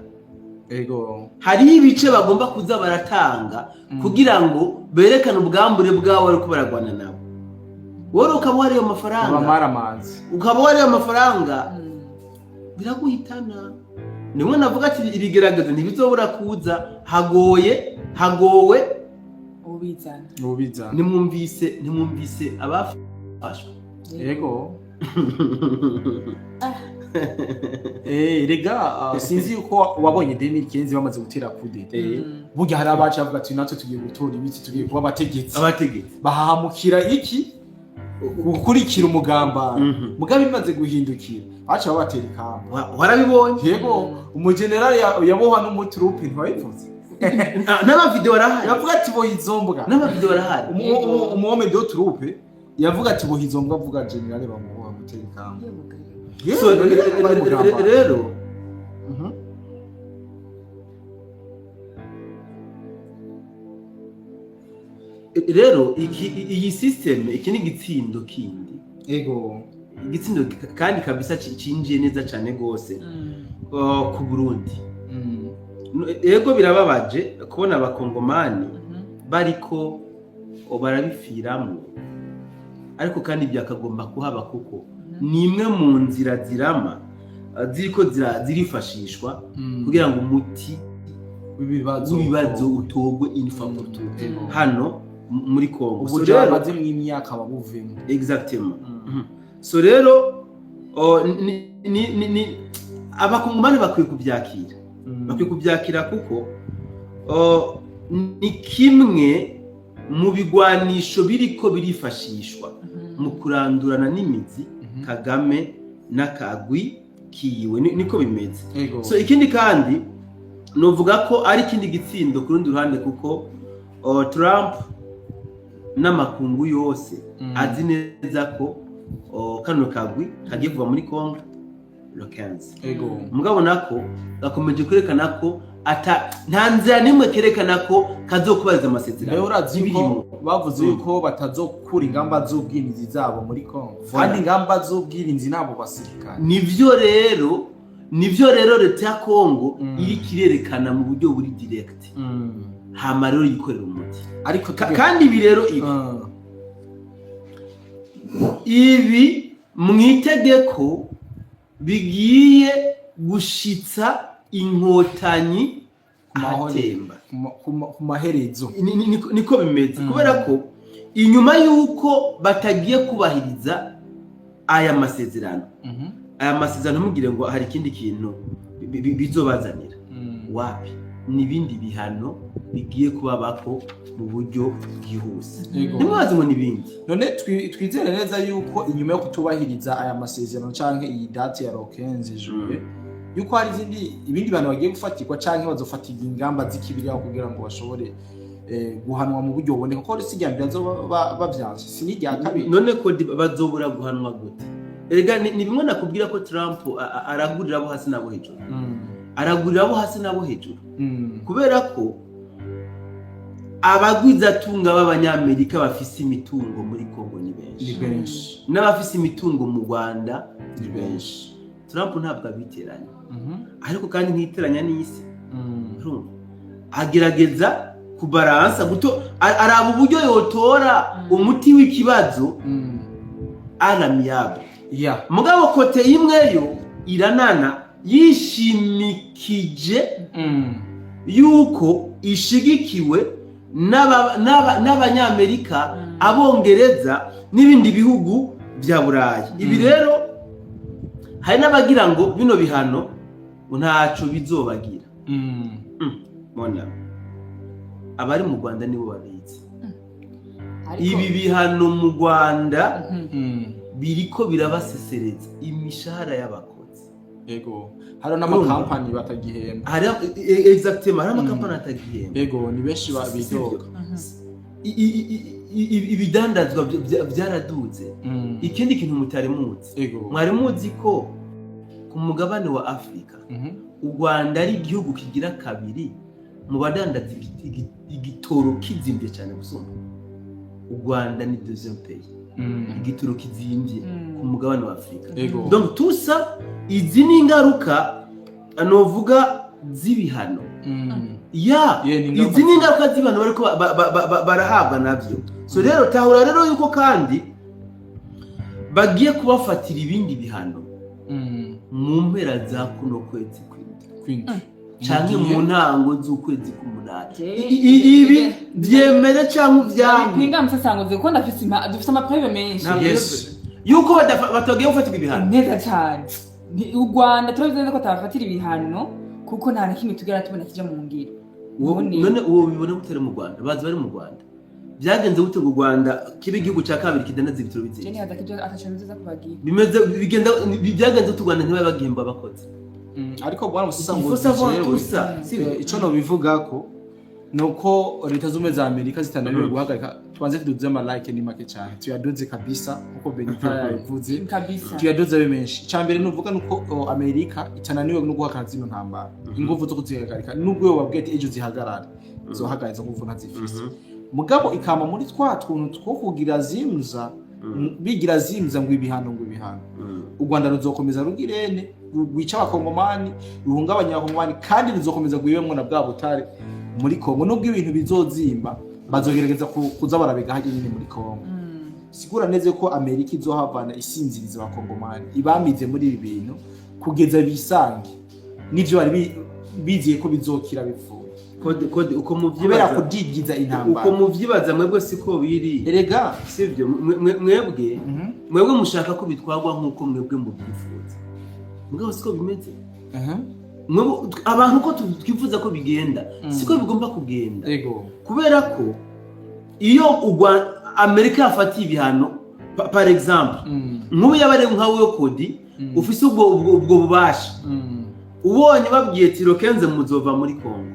Ego. hari ibice bagomba kuza baratanga kugira ngo berekane ubwambure bwabo ariko baragwana nabo woro ukaba wari ayo mafaranga Abamaramanzi. ukaba wari ayo mafaranga biraguhitana nimwe navuga ati ibigerageza ntibizobura kuza hagowe Ubizana. nimwumvise abafashwe Ego. Rega sinzi yuko wabonye 2015 bamaze gutera kudete. Burya hari abaca bavuga ati natwe tugiye gutora ibiti tugiye kuba abategetsi. Bahahamukira iki? Gukurikira umugamba. Mugabe bimaze guhindukira. Baca babatera ikamba. Warabibonye? Yego, umugenerali yaboha n'umutrupe ntibayivuze. N'amavideo arahari. Yavuga ati bo izombwa. N'amavideo arahari. Umuhome do trupe yavuga ati bo izombwa avuga generali bamuboha gutera ikamba. So rero rero iyi system iki ni gitsindo kindi Ego. Igitsindo kandi kabisa cinjiye neza cyane gose ku Burundi. Ego birababaje kubona abakongomani bariko barabifiramo ariko kandi byakagomba kuhaba kuko ni imwe mu nzira zirama ziriko zirifashishwa kugira ngo umuti w'ibibazo utogwe infrastructure hano muri Kongo. So rero bazi mw'imyaka babuvemo. Exactement. So rero abakongomani bakwiye kubyakira kuko ni kimwe mu bigwanisho biriko birifashishwa mu kurandurana n'imizi Kagame n'akagwi kiwe niko bimeze. So ikindi kandi novuga ko ari ikindi gitsindo ku rundi ruhande kuko Trump n'amakungu yose azi neza ko kano kagwi kagiye kuva muri Kongo lokenzi. Mugabo nako gakomeje kwerekana ko nta nzira nimwe kerekana ko kazokubariza amasezerano. Rero urazi ko bavuze yuko batazokura ingamba z'ubwirinzi zabo muri Kongo. Kandi ingamba z'ubwirinzi nabo basirikare. Nivyo rero leta ya Kongo iri kirerekana mu buryo buri direct. Hama rero yikorera umuti. Ariko kandi ibi rero ibi mwitegeko bigiye gushitsa inkotanyi ahatemba ku maherezo. Niko bimeze kubera ko inyuma yuko batagiye kubahiriza aya masezerano mugire ngo hari ikindi kintu bizobazanira wapi n'ibindi bihano bigiye kuba bako mu buryo bwihuse. Nimwazi ngo nibindi none twizere neza yuko inyuma yo kutubahiriza aya masezerano canke iyi date ya lokenzi juwe yuko hari ibindi bantu bagiye gufatirwa canke bazofatirwa ingamba zikibirira kugira ngo bashobore guhanwa mu buryo buboneka ko risijya ndazoba bavyanze sinijya kabiri. None ko bazobura guhanwa gute? Erega ni bimwe nakubwira ko Trump aragurira abo hasi nabo hejuru. Aragurira abo hasi nabo hejuru. Kubera ko abagwizatunga b'abanyamerika bafise imitungo muri Kongo ni benshi. N'abafise imitungo mu Rwanda ni benshi. Trump ntabwo abiteranya. Ariko kandi ntiteranya n'isi. Agerageza kubaransa guto araba uburyo yotora umuti w'ikibazo aramiyabo. Mugabo kote imwe yo iranana yishimikije yuko ishigikiwe n'abanyamerika, abongereza n'ibindi bihugu bya Burayi. Ibi rero hari n'abagira ngo bino bihano ntaco bizobagira. Mona abari mu Rwanda nibo babizi. Ibi bihano mu Rwanda biriko birabasesereza imishahara y'abakozi. Yego, hari n'amakampani batagihemba. Hari exactement, hari amakampani atagihemba. Yego, ni benshi babidoga. Ibidandazwa byaraduze. Ikindi kintu mutari muzi, mwari muzi ko ku mugabane wa Afrika u Rwanda ari igihugu kigira kabiri mu badandaza igitoro kizimvye cyane gusumba. U Rwanda ni deuxième pays. Igitoro kizimvye ku mugabane wa Afrika. Donc tout ça izi ni ingaruka anovuga z'ibihano. Izi ni ingaruka z'ibihano bariko barahabwa navyo. So rero tahura rero yuko kandi bagiye kubafatira ibindi bihano mu mpera za kuno kwezi kw'indwi canke mu ntango z'ukwezi k'umunani. Ibi byemere canke vyange kwinga musasanguze ko ndafise dufise amapreve menshi yuko batagiye gufatira ibihano neza cyane. U Rwanda turabizi ko tabafatira ibihano kuko nta nakimwe tugera tubona kije mu ngiro. None uwo bibone gutera mu Rwanda, bazi bari mu Rwanda byagenze gute ngo u Rwanda kibe igihugu cya kabiri kidanaza ibitoro bizeye. Jeni hadakije atashamiza kubagira bimeze bigenda byagenze gute u Rwanda ntibaye bagihemba abakozi. Ariko bwana musasanguze ico no bivuga ko nuko leta z'umwe za Amerika zitananiwe guhagarika. Tubanze tuduze ama like ni make cyane, tuyadoze kabisa uko Benita yavuze kabisa, tuyadoze menshi. Cyambere nuvuga nuko Amerika itananiwe no guhagarika zino ntambara, ingufu zo kuzihagarika nubwo yo babwete ejo zihagarara zohagariza kuvuga ntazifise. Mugabo ikama muri twa tuntu two kugira zimza bigira zimza ngo ibihano u Rwanda ruzokomeza rugirene rwica abakongomani ruhungabanya abakongomani kandi ruzokomeza gwibemwo na bwa butare muri Kongo. Nubwo ibintu bizozimba bazogerageza kuza barabiga haje nyine muri Kongo. Sigura neze ko Amerika izohavana isinziriza abakongomani ibamize muri ibi bintu kugeza bisange nivyo bari biziye ko bizokira bipfuye. Kode uko muvyibaza kudigiza intambara uko muvyibaza mwebwe siko biri erega sivyo mwebwe mushaka ko bitwagwa nkuko mwebwe mubyifuza mugabo siko bimeze. Abantu ko twifuza ko bigenda siko bigomba kugenda. Kubera ko iyo Amerika yafatiye ibihano par exemple nk'ubu yabare nkawe yo kodi ufise ubwo bubasha ubonye babwiye tiro kenze muzova muri Kongo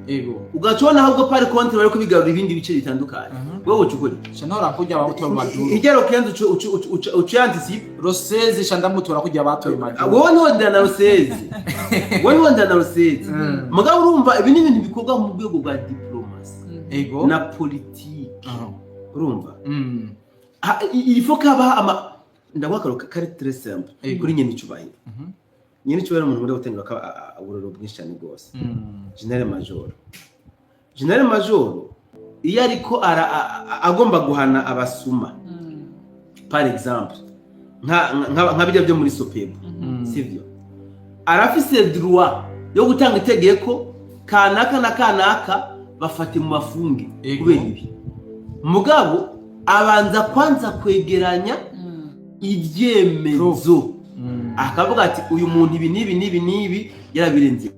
ugacona ahubwo par contre bari ko bigarura ibindi bice bitandukanye wewe ucukuri shanora kujya abamutora maduro igero kenze ucianticipe Roseze shandamutora kujya abatoye maduro wowe ntonda na Roseze mugabo urumva ibi ni ibintu bikorwa mu rwego rwa diplomasi na politique urumva il faut kaba ndagwakaruka kari très simple kuri nyene icubahiro. Nyene icubahiro umuntu muri gutanga uburoro bwinshi cyane rwose. General Major iyo ariko agomba guhana abasuma par exemple nka bijya byo muri Sopebu sivyo arafise droit yo gutanga itegeko kanaka na kanaka bafate mu mafungi kubera ibi. Mugabo abanza kwanza kwegeranya ibyemezo akavuga ati uyu muntu ibi nibi yarabirenze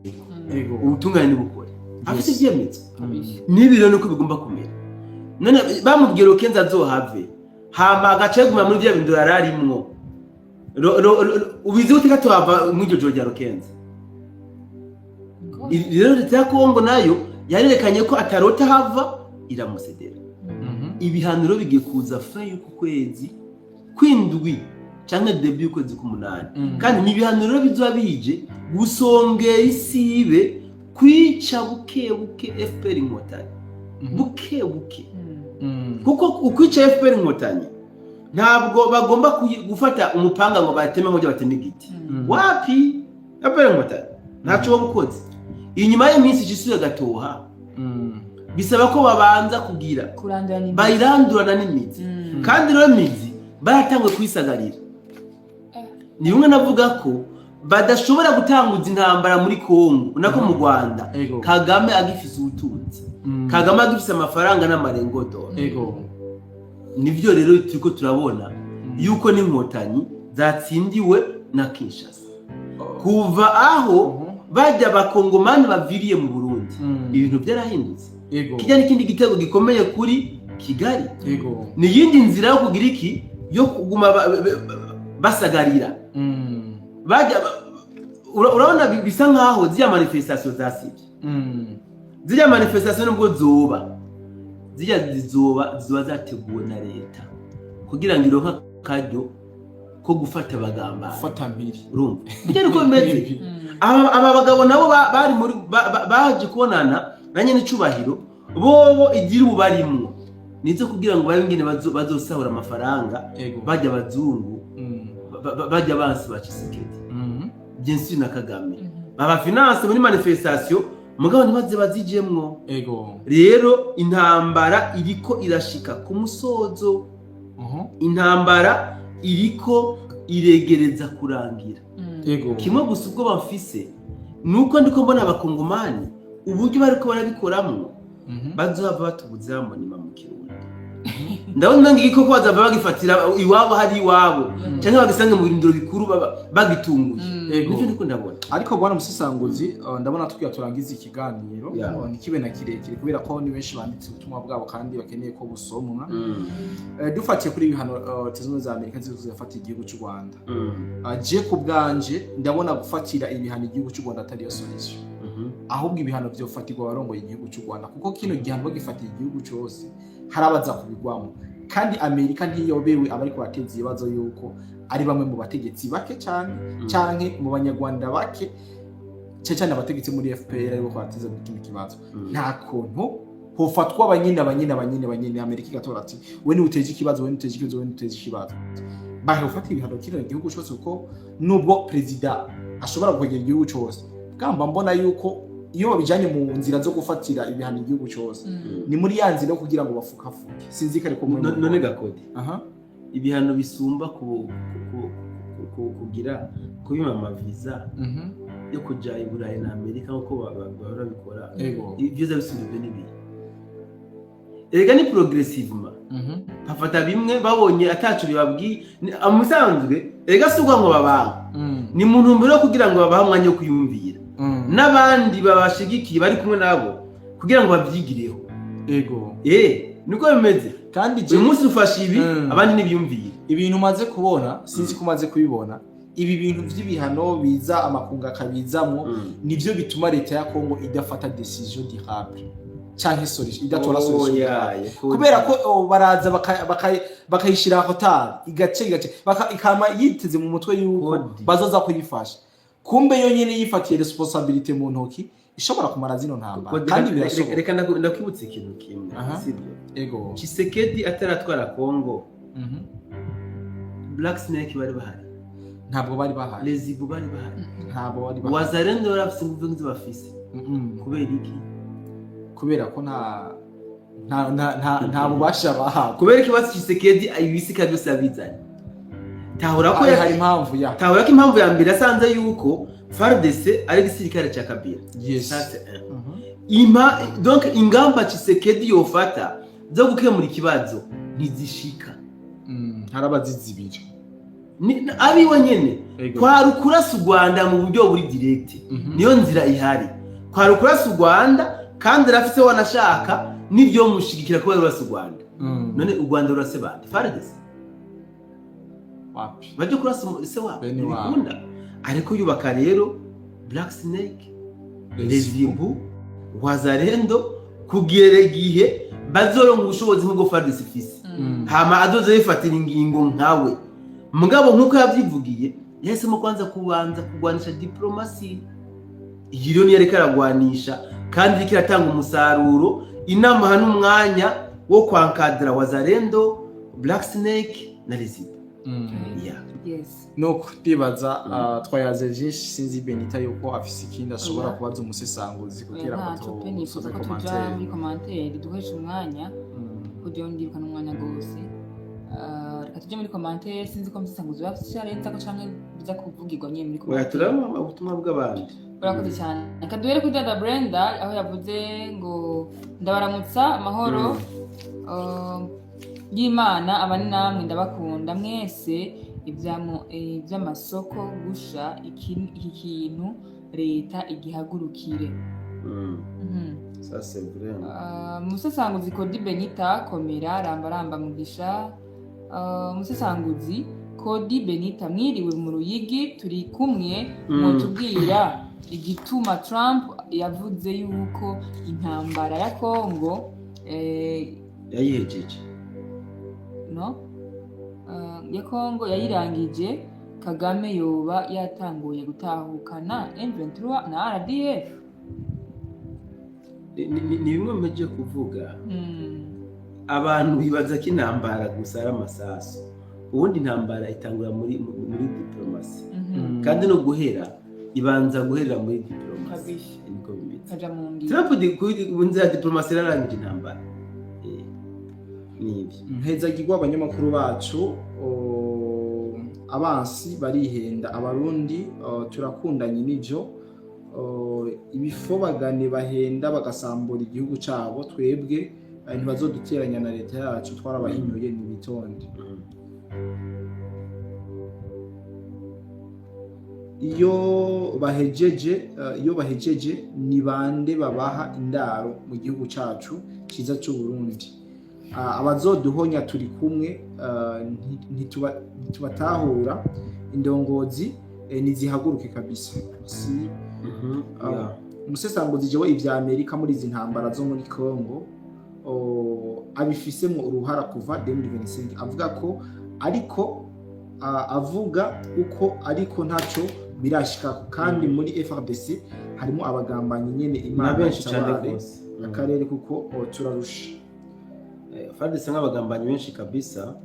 ubutungane bukore afite ibyemezo nibi rero nuko bigomba kumera. None bamubwira Kenza azohave hama agaceguma muri bya bintu yararimwo ubizi utika tuhava mw'iryo joro rya Kenza. Rero leta ya Kongo nayo yarerekanye ko atarota hava iramusedera. Ibihaniro bigiye kuza fayo ku kwezi kwindwi cyangwa debut y'ukwezi k'umunani kandi ni ibihaniro bizoba bije gusongera isibe kwica buke FPR Inkotanyi buke kuko ukwica FPR Inkotanyi ntabwo bagomba gufata umupanga ngo bateme ngo bateme igiti wapi FPR Inkotanyi ntaco babukoze inyuma y'iminsi gisura gatoha bisaba ko babanza kugira bayirandurana n'imizi kandi rero imizi baratangwe kwisagarira. Ni bimwe navuga ko badashobora gutanguza intambara muri Kongo nako mu Rwanda Ego. Kagame agifise ubutunzi Kagame agifise amafaranga n'amarengodo ego nivyo rero turiko turabona yuko n'inkotanyi zatsindiwe na Kinshasa kuva aho bajya abakongomani baviriye mu Burundi ibintu byarahindutse ego kijya n'ikindi gitego gikomeye kuri Kigali ego ni yindi nzira yo kugira iki yo kuguma basagarira bajya urabona bisa nkaho zya manifestation zasibye zya manifestation nubwo zizoba zateguwe na leta kugira ngo ironka kajyo ko gufata abagamba fata mbiri urumva bijya niko bimeze aba bagabo nabo bari muri baje kubonana nanye n'icubahiro bobo igira ububarimwo nizo kugira ngo babe ingene bazosahura amafaranga bajya abazungu bajya bansi bacisekedi byensi na Kagame baba finance muri manifestation mugabo ntibaze bazijemwo ego rero intambara iriko irashika ku musozo intambara iriko iregereza kurangira ego kimwe gusa ubwo bafise nuko ndiko mbona abakongomani uburyo bariko barabikoramwo bazohava batubuze bamonima mu Kirundo ndabona ngiko ko bazava bagifatira iwabo hari iwabo cyangwa bagisange mu birindiro bikuru bagitunguye nivyo ndiko ndabona ariko bwana musisanguzi ndabona tukiya turangiza ikiganiro nikibe na kirekire kubera ko ni benshi banditse ubutumwa bwabo kandi bakeneye ko busomwa dufatiye kuri ibihano Tezino za Amerika zifatiye igihugu cy'u Rwanda je ku bwanje ndabona gufatira ibihano igihugu cy'u Rwanda atari yo solution ahubwo ibihano byofatirwa abarongoye igihugu cy'u Rwanda kuko kino gihano gifatiye igihugu cyose harabaza kubigwamo kandi Amerika ntiyobewe abari ko bateza ibibazo yuko ari bamwe mu bategetsi bake cyane canke mu banyarwanda bake cyane abategetsi muri FPR ari ko bateza bikini kibazo nta kontu hofatwa abanyine Amerika igatora ati we ni uteje ikibazo bahofata ibihano kino igihugu cyose uko nubwo president ashobora kwegera igihugu cyose gamba mbona yuko iyo babijanye mu nzira zo gufatira ibihano igihugu cyose ni muri ya nzira yo kugira ngo bafukafuke sinzi kare ko none gakodi ibihano bisumba kugira kubima amaviza yo kuja i Burayi na Amerika nko bahora bikora ibyo zabisubije nibi erega ni progressivement bafata bimwe babonye atacu bibabwi amusanzwe erega sugwa ngo babanga ni muntu mbere yo kugira ngo babaha umwanya wo kuyumvira n'abandi babashigikiye bari kumwe nabo kugira ngo babyigireho niko bimeze kandi uyu munsi ufashe ibi abandi n'ibyumvire ibintu umaze kubona sinzi ko umaze kubibona ibi bintu by'ibihano biza amakunga akabizamo nivyo bituma leta ya Kongo idafata decision durable canke solution idatora solution kubera ko baraza bakayishira hotari igace ikama yiteze mu mutwe yuko bazoza kuyifasha kumbe yo nyene yifatiye responsibility mu ntoki ishobora kumara zino ntambara kandi birashoboka reka ndakwibutse ikintu kimwe sibyo ego Tshisekedi ataratwara Kongo Black Snake bari bahari ntabwo bari bahari Lezibu bari bahari ntabwo bari bahari Wazalendo barafise ingufu bafise kubera iki kubera ko nta bubasha baha kubera ikibazo Tshisekedi ibisika byose abizanye tahura ko hari impamvu ya tahura ko impamvu ya mbere asanze yuko FARDC ari gisirikare cya Kabila donc ingamba Tshisekedi yofata zo gukemura ikibazo ntizishika harabazizibira abiwe nyene kwari kurasa u Rwanda mu buryo buri direct niyo nzira ihari kwari kurasa u Rwanda kandi rafise wanashaka nibyo mushigikira ko urasa u Rwanda none u Rwanda rurase bande FARDC wapi baje kurasa se wapi bikunda ariko yubaka rero Black Snake Lezibu Wazalendo kugera igihe bazoronka ubushobozi nk'ubwo FARDC ifise hama adoze yifatira ingingo nkawe mugabo nkuko yavyivugiye yahisemo kwanza kubanza kugwanisha diplomasi iyo niyo reka aragwanisha kandi kiratanga umusaruro inama hano umwanya wo kwankadra Wazalendo Black Snake na Lezibu nuko ndibaza twayaze byinshi sinzi Benita yuko afise ikindi ashobora kubaza umusesanguzi kugira ngo tusoze commentaire duheshe umwanya kugira ngo ndirukana umwanya gose reka tujye muri commentaire sinzi ko musesanguzi bafite ko canke biza kuvugirwa nyine muri oya commentaire turabona ubutumwa bw'abandi urakoze cyane reka duhere kuri Dada Brenda aho yavuze ngo ndabaramutsa amahoro y'Imana abani namwe ndabakunda mwese iby'amasoko gusha iki kintu leta igihagurukire ça c'est vrai musesanguzi Kodi Benita komera ramba mugisha musesanguzi Kodi Benita mwiriwe mu Ruyigi turi kumwe mutubwira igituma Trump yavuze yuko intambara ya Kongo yayihejeje no ya Kongo yayirangije Kagame yoba yatanguye gutahukana M23 na RDF ni bimwe mpeje kuvuga abantu bibaza ko intambara gusa ari amasasu ubundi intambara itangura muri diplomasi kandi no guhera ibanza guherera muri diplomasi niko bimeze kaja mu ngi Trump bunza diplomasi yarangije intambara nibyo mpezagirwa abanyamakuru bacu abansi barihenda abarundi turakundanye n'ivyo ibifobagane bahenda bagasambura igihugu cabo twebwe ntibazoduteranya na leta yacu twarabahinyuye n'ibitonde iyo bahejeje ni bande babaha indaro mu gihugu cacu ciza c'u Burundi abazoduhonya turi kumwe ntitubatahura indongozi nizihaguruke kabisa si umusesanguzi jewe ivya Amerika muri izi ntambara zo muri Congo abifisemo uruhara kuva 2025 avuga ko ariko avuga uko ariko ntaco birashika kandi muri FRDC harimo abagambanyi nyene Imana benshi cyane gose akarere kuko turarusha FRDC nk'abagambanyi benshi kabisa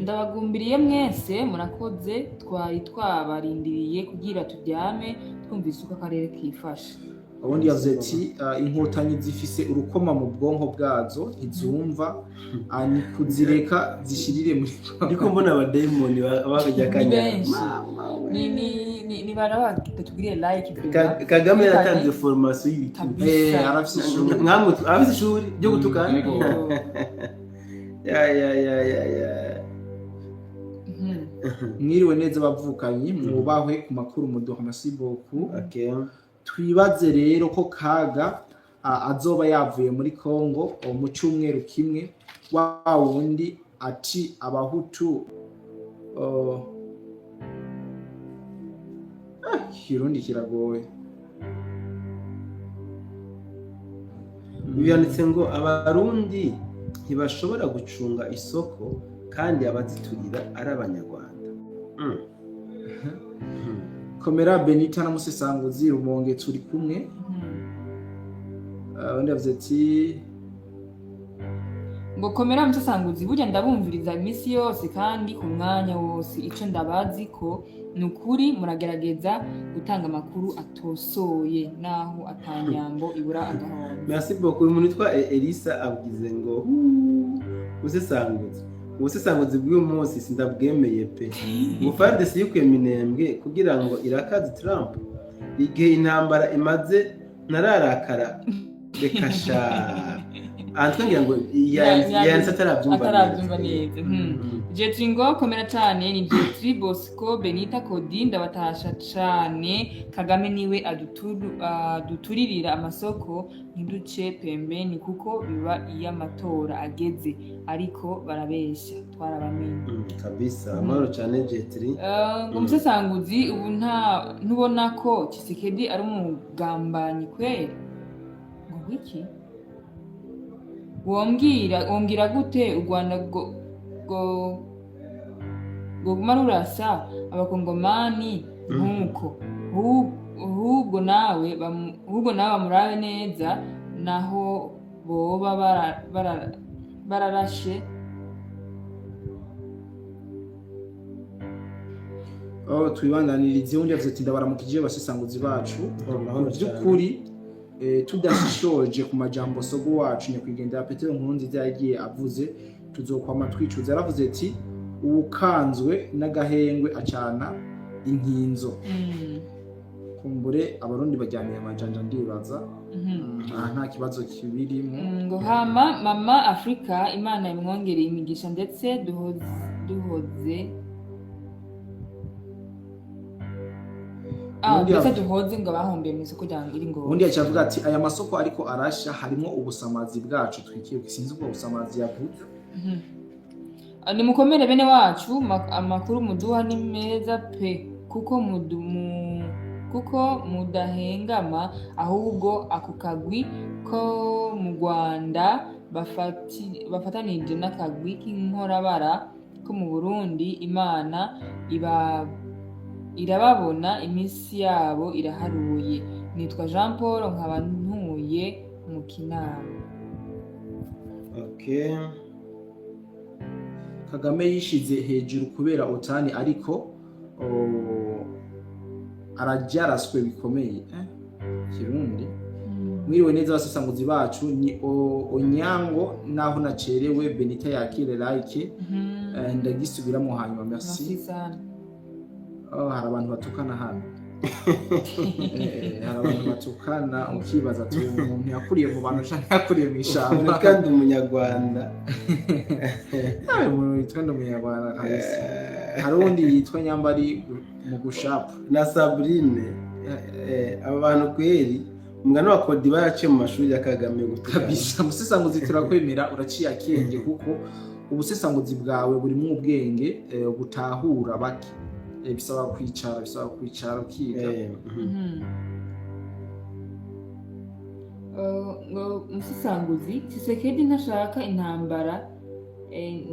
ndabagumbiriye mwese murakoze twari twabarindiriye kugira turyame twumvise uko akarere kifashe ubundi yavuze ati inkotanyi zifise urukoma mu bwonko bwazo ntizumva ni kuzireka zishirire muri ndiko mbona abademoni babajya kanya ni baratubwiriye like Kagame yatanze formation y'ibitabo arafise ishuri ryo gutukana ya mwiriwe neza bavukanyi mwubahwe ku makuru muduha masiboku twibaze rero ko Kaga azoba yavuye muri Kongo mu cyumweru kimwe wa wundi ati abahutu Kirundi kiragoye byanditse ngo abarundi ntibashobora gucunga isoko kandi abaziturira ari abanyarwanda komera Benita na musesanguzi Rumonge turi kumwe undi yavuze ati ngo komera musesanguzi burya ndabumviriza iminsi yose kandi ku mwanya wose ico ndabazi ko nukuri muragerageza gutanga amakuru atosoye naho atanyambo ibura agahombo. Merci beaucoup. Umuntu witwa Elisa abwize ngo ubusesanguzi bw'uyu munsi sindabwemeye pe. FARDC y'ukweminembwe kugira ngo irakaze Trump igihe intambara imaze nararakara rekasha Antongira ngo yanse atarabyumva neza. Jetri ngo komera cyane ni Jetri Bosco Benita Kodi ndabatasha cyane Kagame niwe aduturirira amasoko ntiduce pembeni kuko biba iy'amatora ageze ariko barabeshya twarabamenye kabisa amahoro cyane Jetri. Umusesanguzi ubu ntubona ko Tshisekedi ari umugambanyi kweli ngo iki wombwira gute u Rwanda go marurasa abakongomani nkuko ahubwo nawe bamurabe neza naho boba bararashe twibandanirize undi yavuze ati ndabaramukije basesanguzi bacu by'ukuri tudashishoje ku majambo sogo wacu nyakwigendera Petero Nkurunziza yagiye avuze tuzokwama twicuza. Yaravuze ati ubukanzwe n'agahengwe acana inkinzo. Kumbure abarundi bajyaniye amajanja ndibaza nta kibazo kibirimo ngo hama mama Afrika Imana imwongereye imigisha ndetse duhoze ndetse duhoze ngo bahombeye mu isoko rya Ngiringo. ubundi yacavuga ati aya masoko ariko arasha harimo ubusamazi bwacu twikiye sinzi ubwo busamazi yavuze. Ni mukomere bene wacu amakuru muduha ni meza pe kuko mudahengama ahubwo ako kagwi ko mu Rwanda bafatanije n'akagwi k'inkorabara ko mu Burundi Imana irababona iminsi yabo iraharuye. Nitwa Jean Paul nkaba ntuye mu Kinama. Okay. Kagame yishize hejuru kubera otani ariko arajaraswe bikomeye Kirundi. Mwiriwe neza abasesanguzi bacu ni Onyango naho nacerewe Benita yakire like ndagisubiramo hanyuma merci. Hari abantu batukana hano hari abantu batukana ukibaza ati umuntu yakuriye mu bantu cyangwa yakuriye mu ishamba kandi umunyarwanda umuntu yitwa umunyarwanda kabisa. Hari undi yitwa Nyambari mu gushapu na Sabrine aba bantu kweri umwana wa Kodi baraciye mu mashuri ya Kagame kabisa. Musesanguzi turakwemera uraciye akenge kuko ubusesanguzi bwawe buri mu ubwenge gutahura bake bisaba kwicara ukiga. Musesanguzi Tshisekedi ntashaka intambara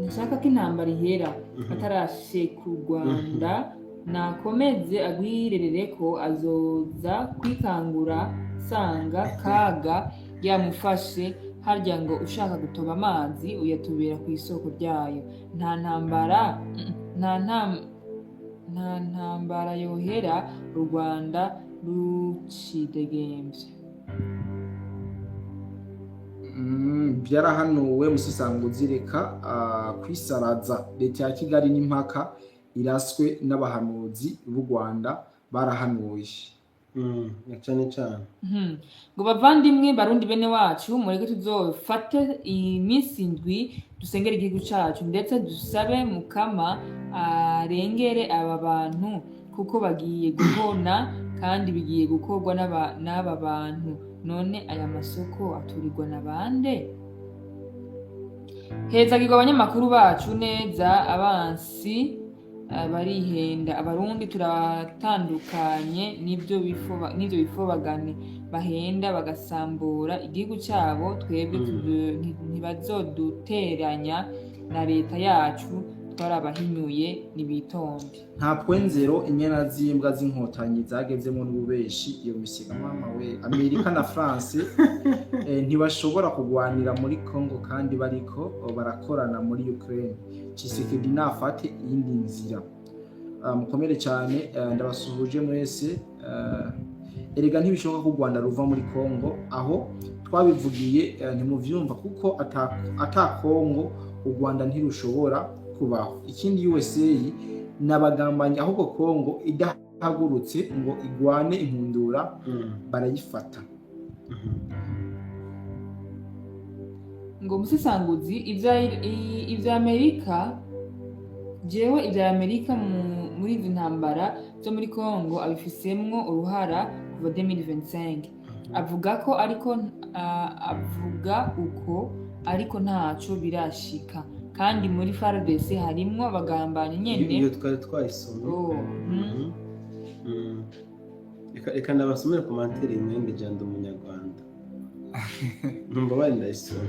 ntashaka ko intambara ihera atarashe ku Rwanda nakomeze agwirerere ko azoza kwikangura sanga kaga yamufashe harya ngo ushaka gutoba amazi uyatubera ku isoko ryayo. Nta ntambara yohera u Rwanda rucidegembye. Byarahanuwe Musesanguzi reka kwisaraza. Leta ya Kigali n'impaka iraswe n'abahanuzi b'u Rwanda barahanuye cyane ngo bavandimwe barundi bene wacu mureke tuzofate iminsi indwi dusengera igihugu cacu ndetse dusabe Mukama arengere aba bantu kuko bagiye guhona kandi bigiye gukorwa n'aba bantu. None aya masoko aturirwa na bande? Hezagirwa abanyamakuru bacu neza abansi barihenda. Abarundi turatandukanye n'ibyo bifobagane bahenda bagasambura igihugu cyabo. Twebwe ntibazoduteranya na leta yacu twarabahinyuye nibitonde. Nta pwenzero inyana z'imbwa z'inkotanyi zagezemo n'ububeshi iyo misiga mama we. Amerika na France ntibashobora kugwanira muri Congo kandi bariko barakorana muri Ukraine. Tshisekedi nafate iyindi nzira. Mukomere cyane ndabasuhuje mwese. Erega ntibishoboka ko u Rwanda ruva muri Congo aho twabivugiye ntimuvyumva kuko ata Congo u Rwanda ntirushobora kubaho. Ikindi USA nabagambanye ahubwo Congo idahagurutse ngo igwane impundura barayifata. Ngo Musesanguzi ivya Amerika jewe ivya Amerika muri izi ntambara zo muri Congo abifisemwo uruhara kuva 2025. Avuga uko ariko ntaco birashika kandi muri FARDC harimwo abagambanye nyene. Iyo twari twayisomye. Reka ndabasomera komantere imwe jando umunyarwanda. Numva bari ndayisoma.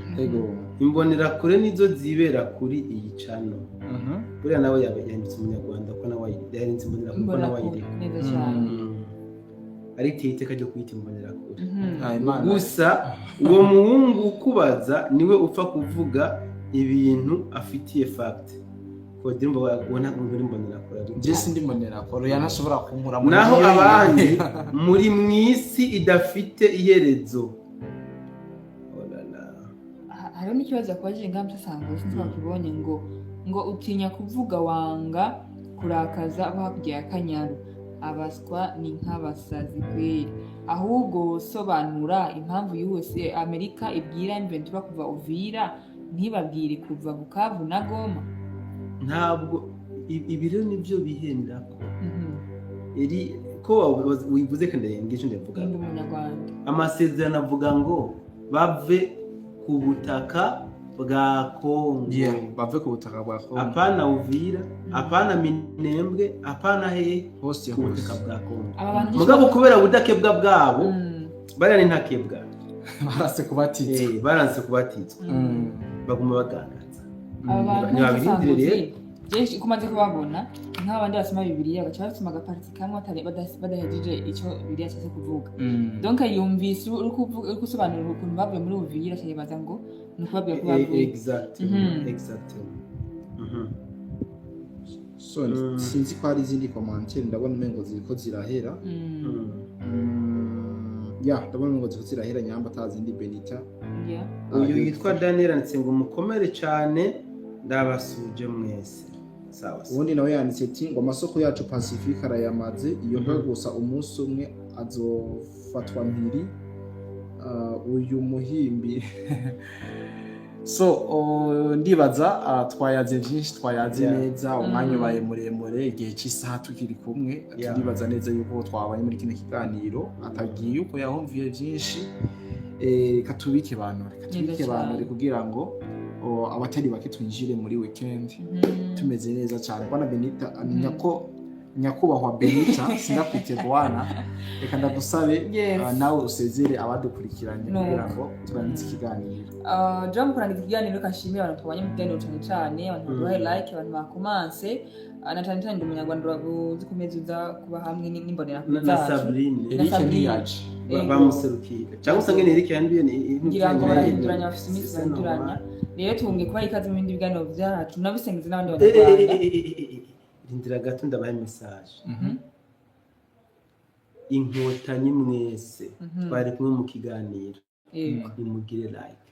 Imbonera kure nizo zibera kuri iyi channel. Buriya nawe yanditse umunyarwanda ko nawe yarinze imbonera kure nawe yiri. Ari iteka ryo kwita imbonera kure. Gusa uwo muhungu ukubaza niwe upfa kuvuga ibintu afitiye fact Claudine ubona muri mbonera kora je sindi mbonera kora yanashobora kunkura muri naho abandi muri mwisi idafite iherezo. hariho n'ikibazo yakubajije ngaho usanga sinzi bakibonye ngo utinya kuvuga wanga kurakaza abo hakurya ya Kanyaru abaswa ni nk'abasazi kweri ahubwo sobanura impamvu yose Amerika ibwira M23 kuva Uvira ntibabwire kuva Bukavu na Goma. Ntabwo ibi rero nibyo bihendako eri ko wivuze kandi ngisho ndavuga ndi umunyarwanda amasezerano avuga ngo bave ku butaka bwa Kongo. bave ku butaka bwa Kongo, apana Uvira, apana Minembwe, apana hose ku butaka bwa Kongo. abantu Mugabo kubera budakebwa bwabo bari ari ntakebwa barase kubatitsa baranse kubatitswa baguma bagangaza. abantu jeshi kumaze kubabona nk'abandi basoma Bibiliya bacha basoma agaparti kamwe badahejije icyo Bibiliya cyase kuvuga. Donc yumvise uri kusobanura ukuntu bavuye muri Uvira cyane baza ngo nukubabwira ko bavuye exactly. So sinzi ko hari izindi commentaire ndabona umengo ziriko zirahera. Ndabona umengo ziriko zirahera nyamba atazindi Benita. Uyu yitwa Daniel anditse ngo mukomere cyane ndabasuje mwese. Sawa. Ubundi nawe yanditse ati ngo amasoko yacu Pacifique arayamaze iyo nka gusa umunsi umwe azofatwa mpiri uyu muhimbi. So ndibaza twayaze byinshi twayaze neza umwanya ubaye muremure igihe cy'isaha tukiri kumwe ndibaza neza yuko twabaye muri kino kiganiro atagiye uko yahumviye byinshi katubike bantu kugira ngo abatari bake twinjire muri weekend tumeze neza cyane. Bwana Benita nyakubahwa Benita sindakwite bwana reka ndagusabe nawe usezere abadukurikiranye kugira ngo turangize ikiganiro. Jam kurangiza ikiganiro kashimira abantu twabanye mu kiganiro cyane abantu bahaye like abantu bakomanse na cyane ndi umunyarwanda uzi kumeza kuba hamwe n'imbonera na Sabrine Eric Ndiyaje bamuserukira cyangwa usanga Eric yanduye ngira ngo barahinduranya bafite iminsi bahinduranya. Rero tunge kuba ikaze mu bindi biganiro byacu nabisengize n'abandi banyarwanda. Rindira gato ndabaye message. Inkotanyi mwese twari kumwe mu kiganiro nimugire like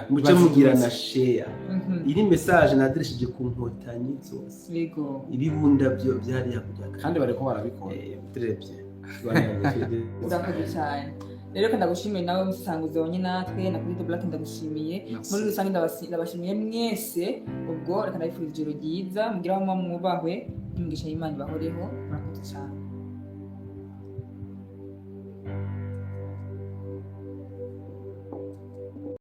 muce mugira na share. Iri message nadirishije ku nkotanyi zose ibibunda byo byari yakujya kandi bariko barabikora trebye urakoze cyane. Rero kandi ndagushimiye nawe musanguze wonye natwe na kuri The Black ndagushimiye muri rusange ndabashimiye mwese ubwo reka ndabifurije ijoro ryiza mugira aho mwubahwe imigisha y'Imana bahoreho murakoze cyane.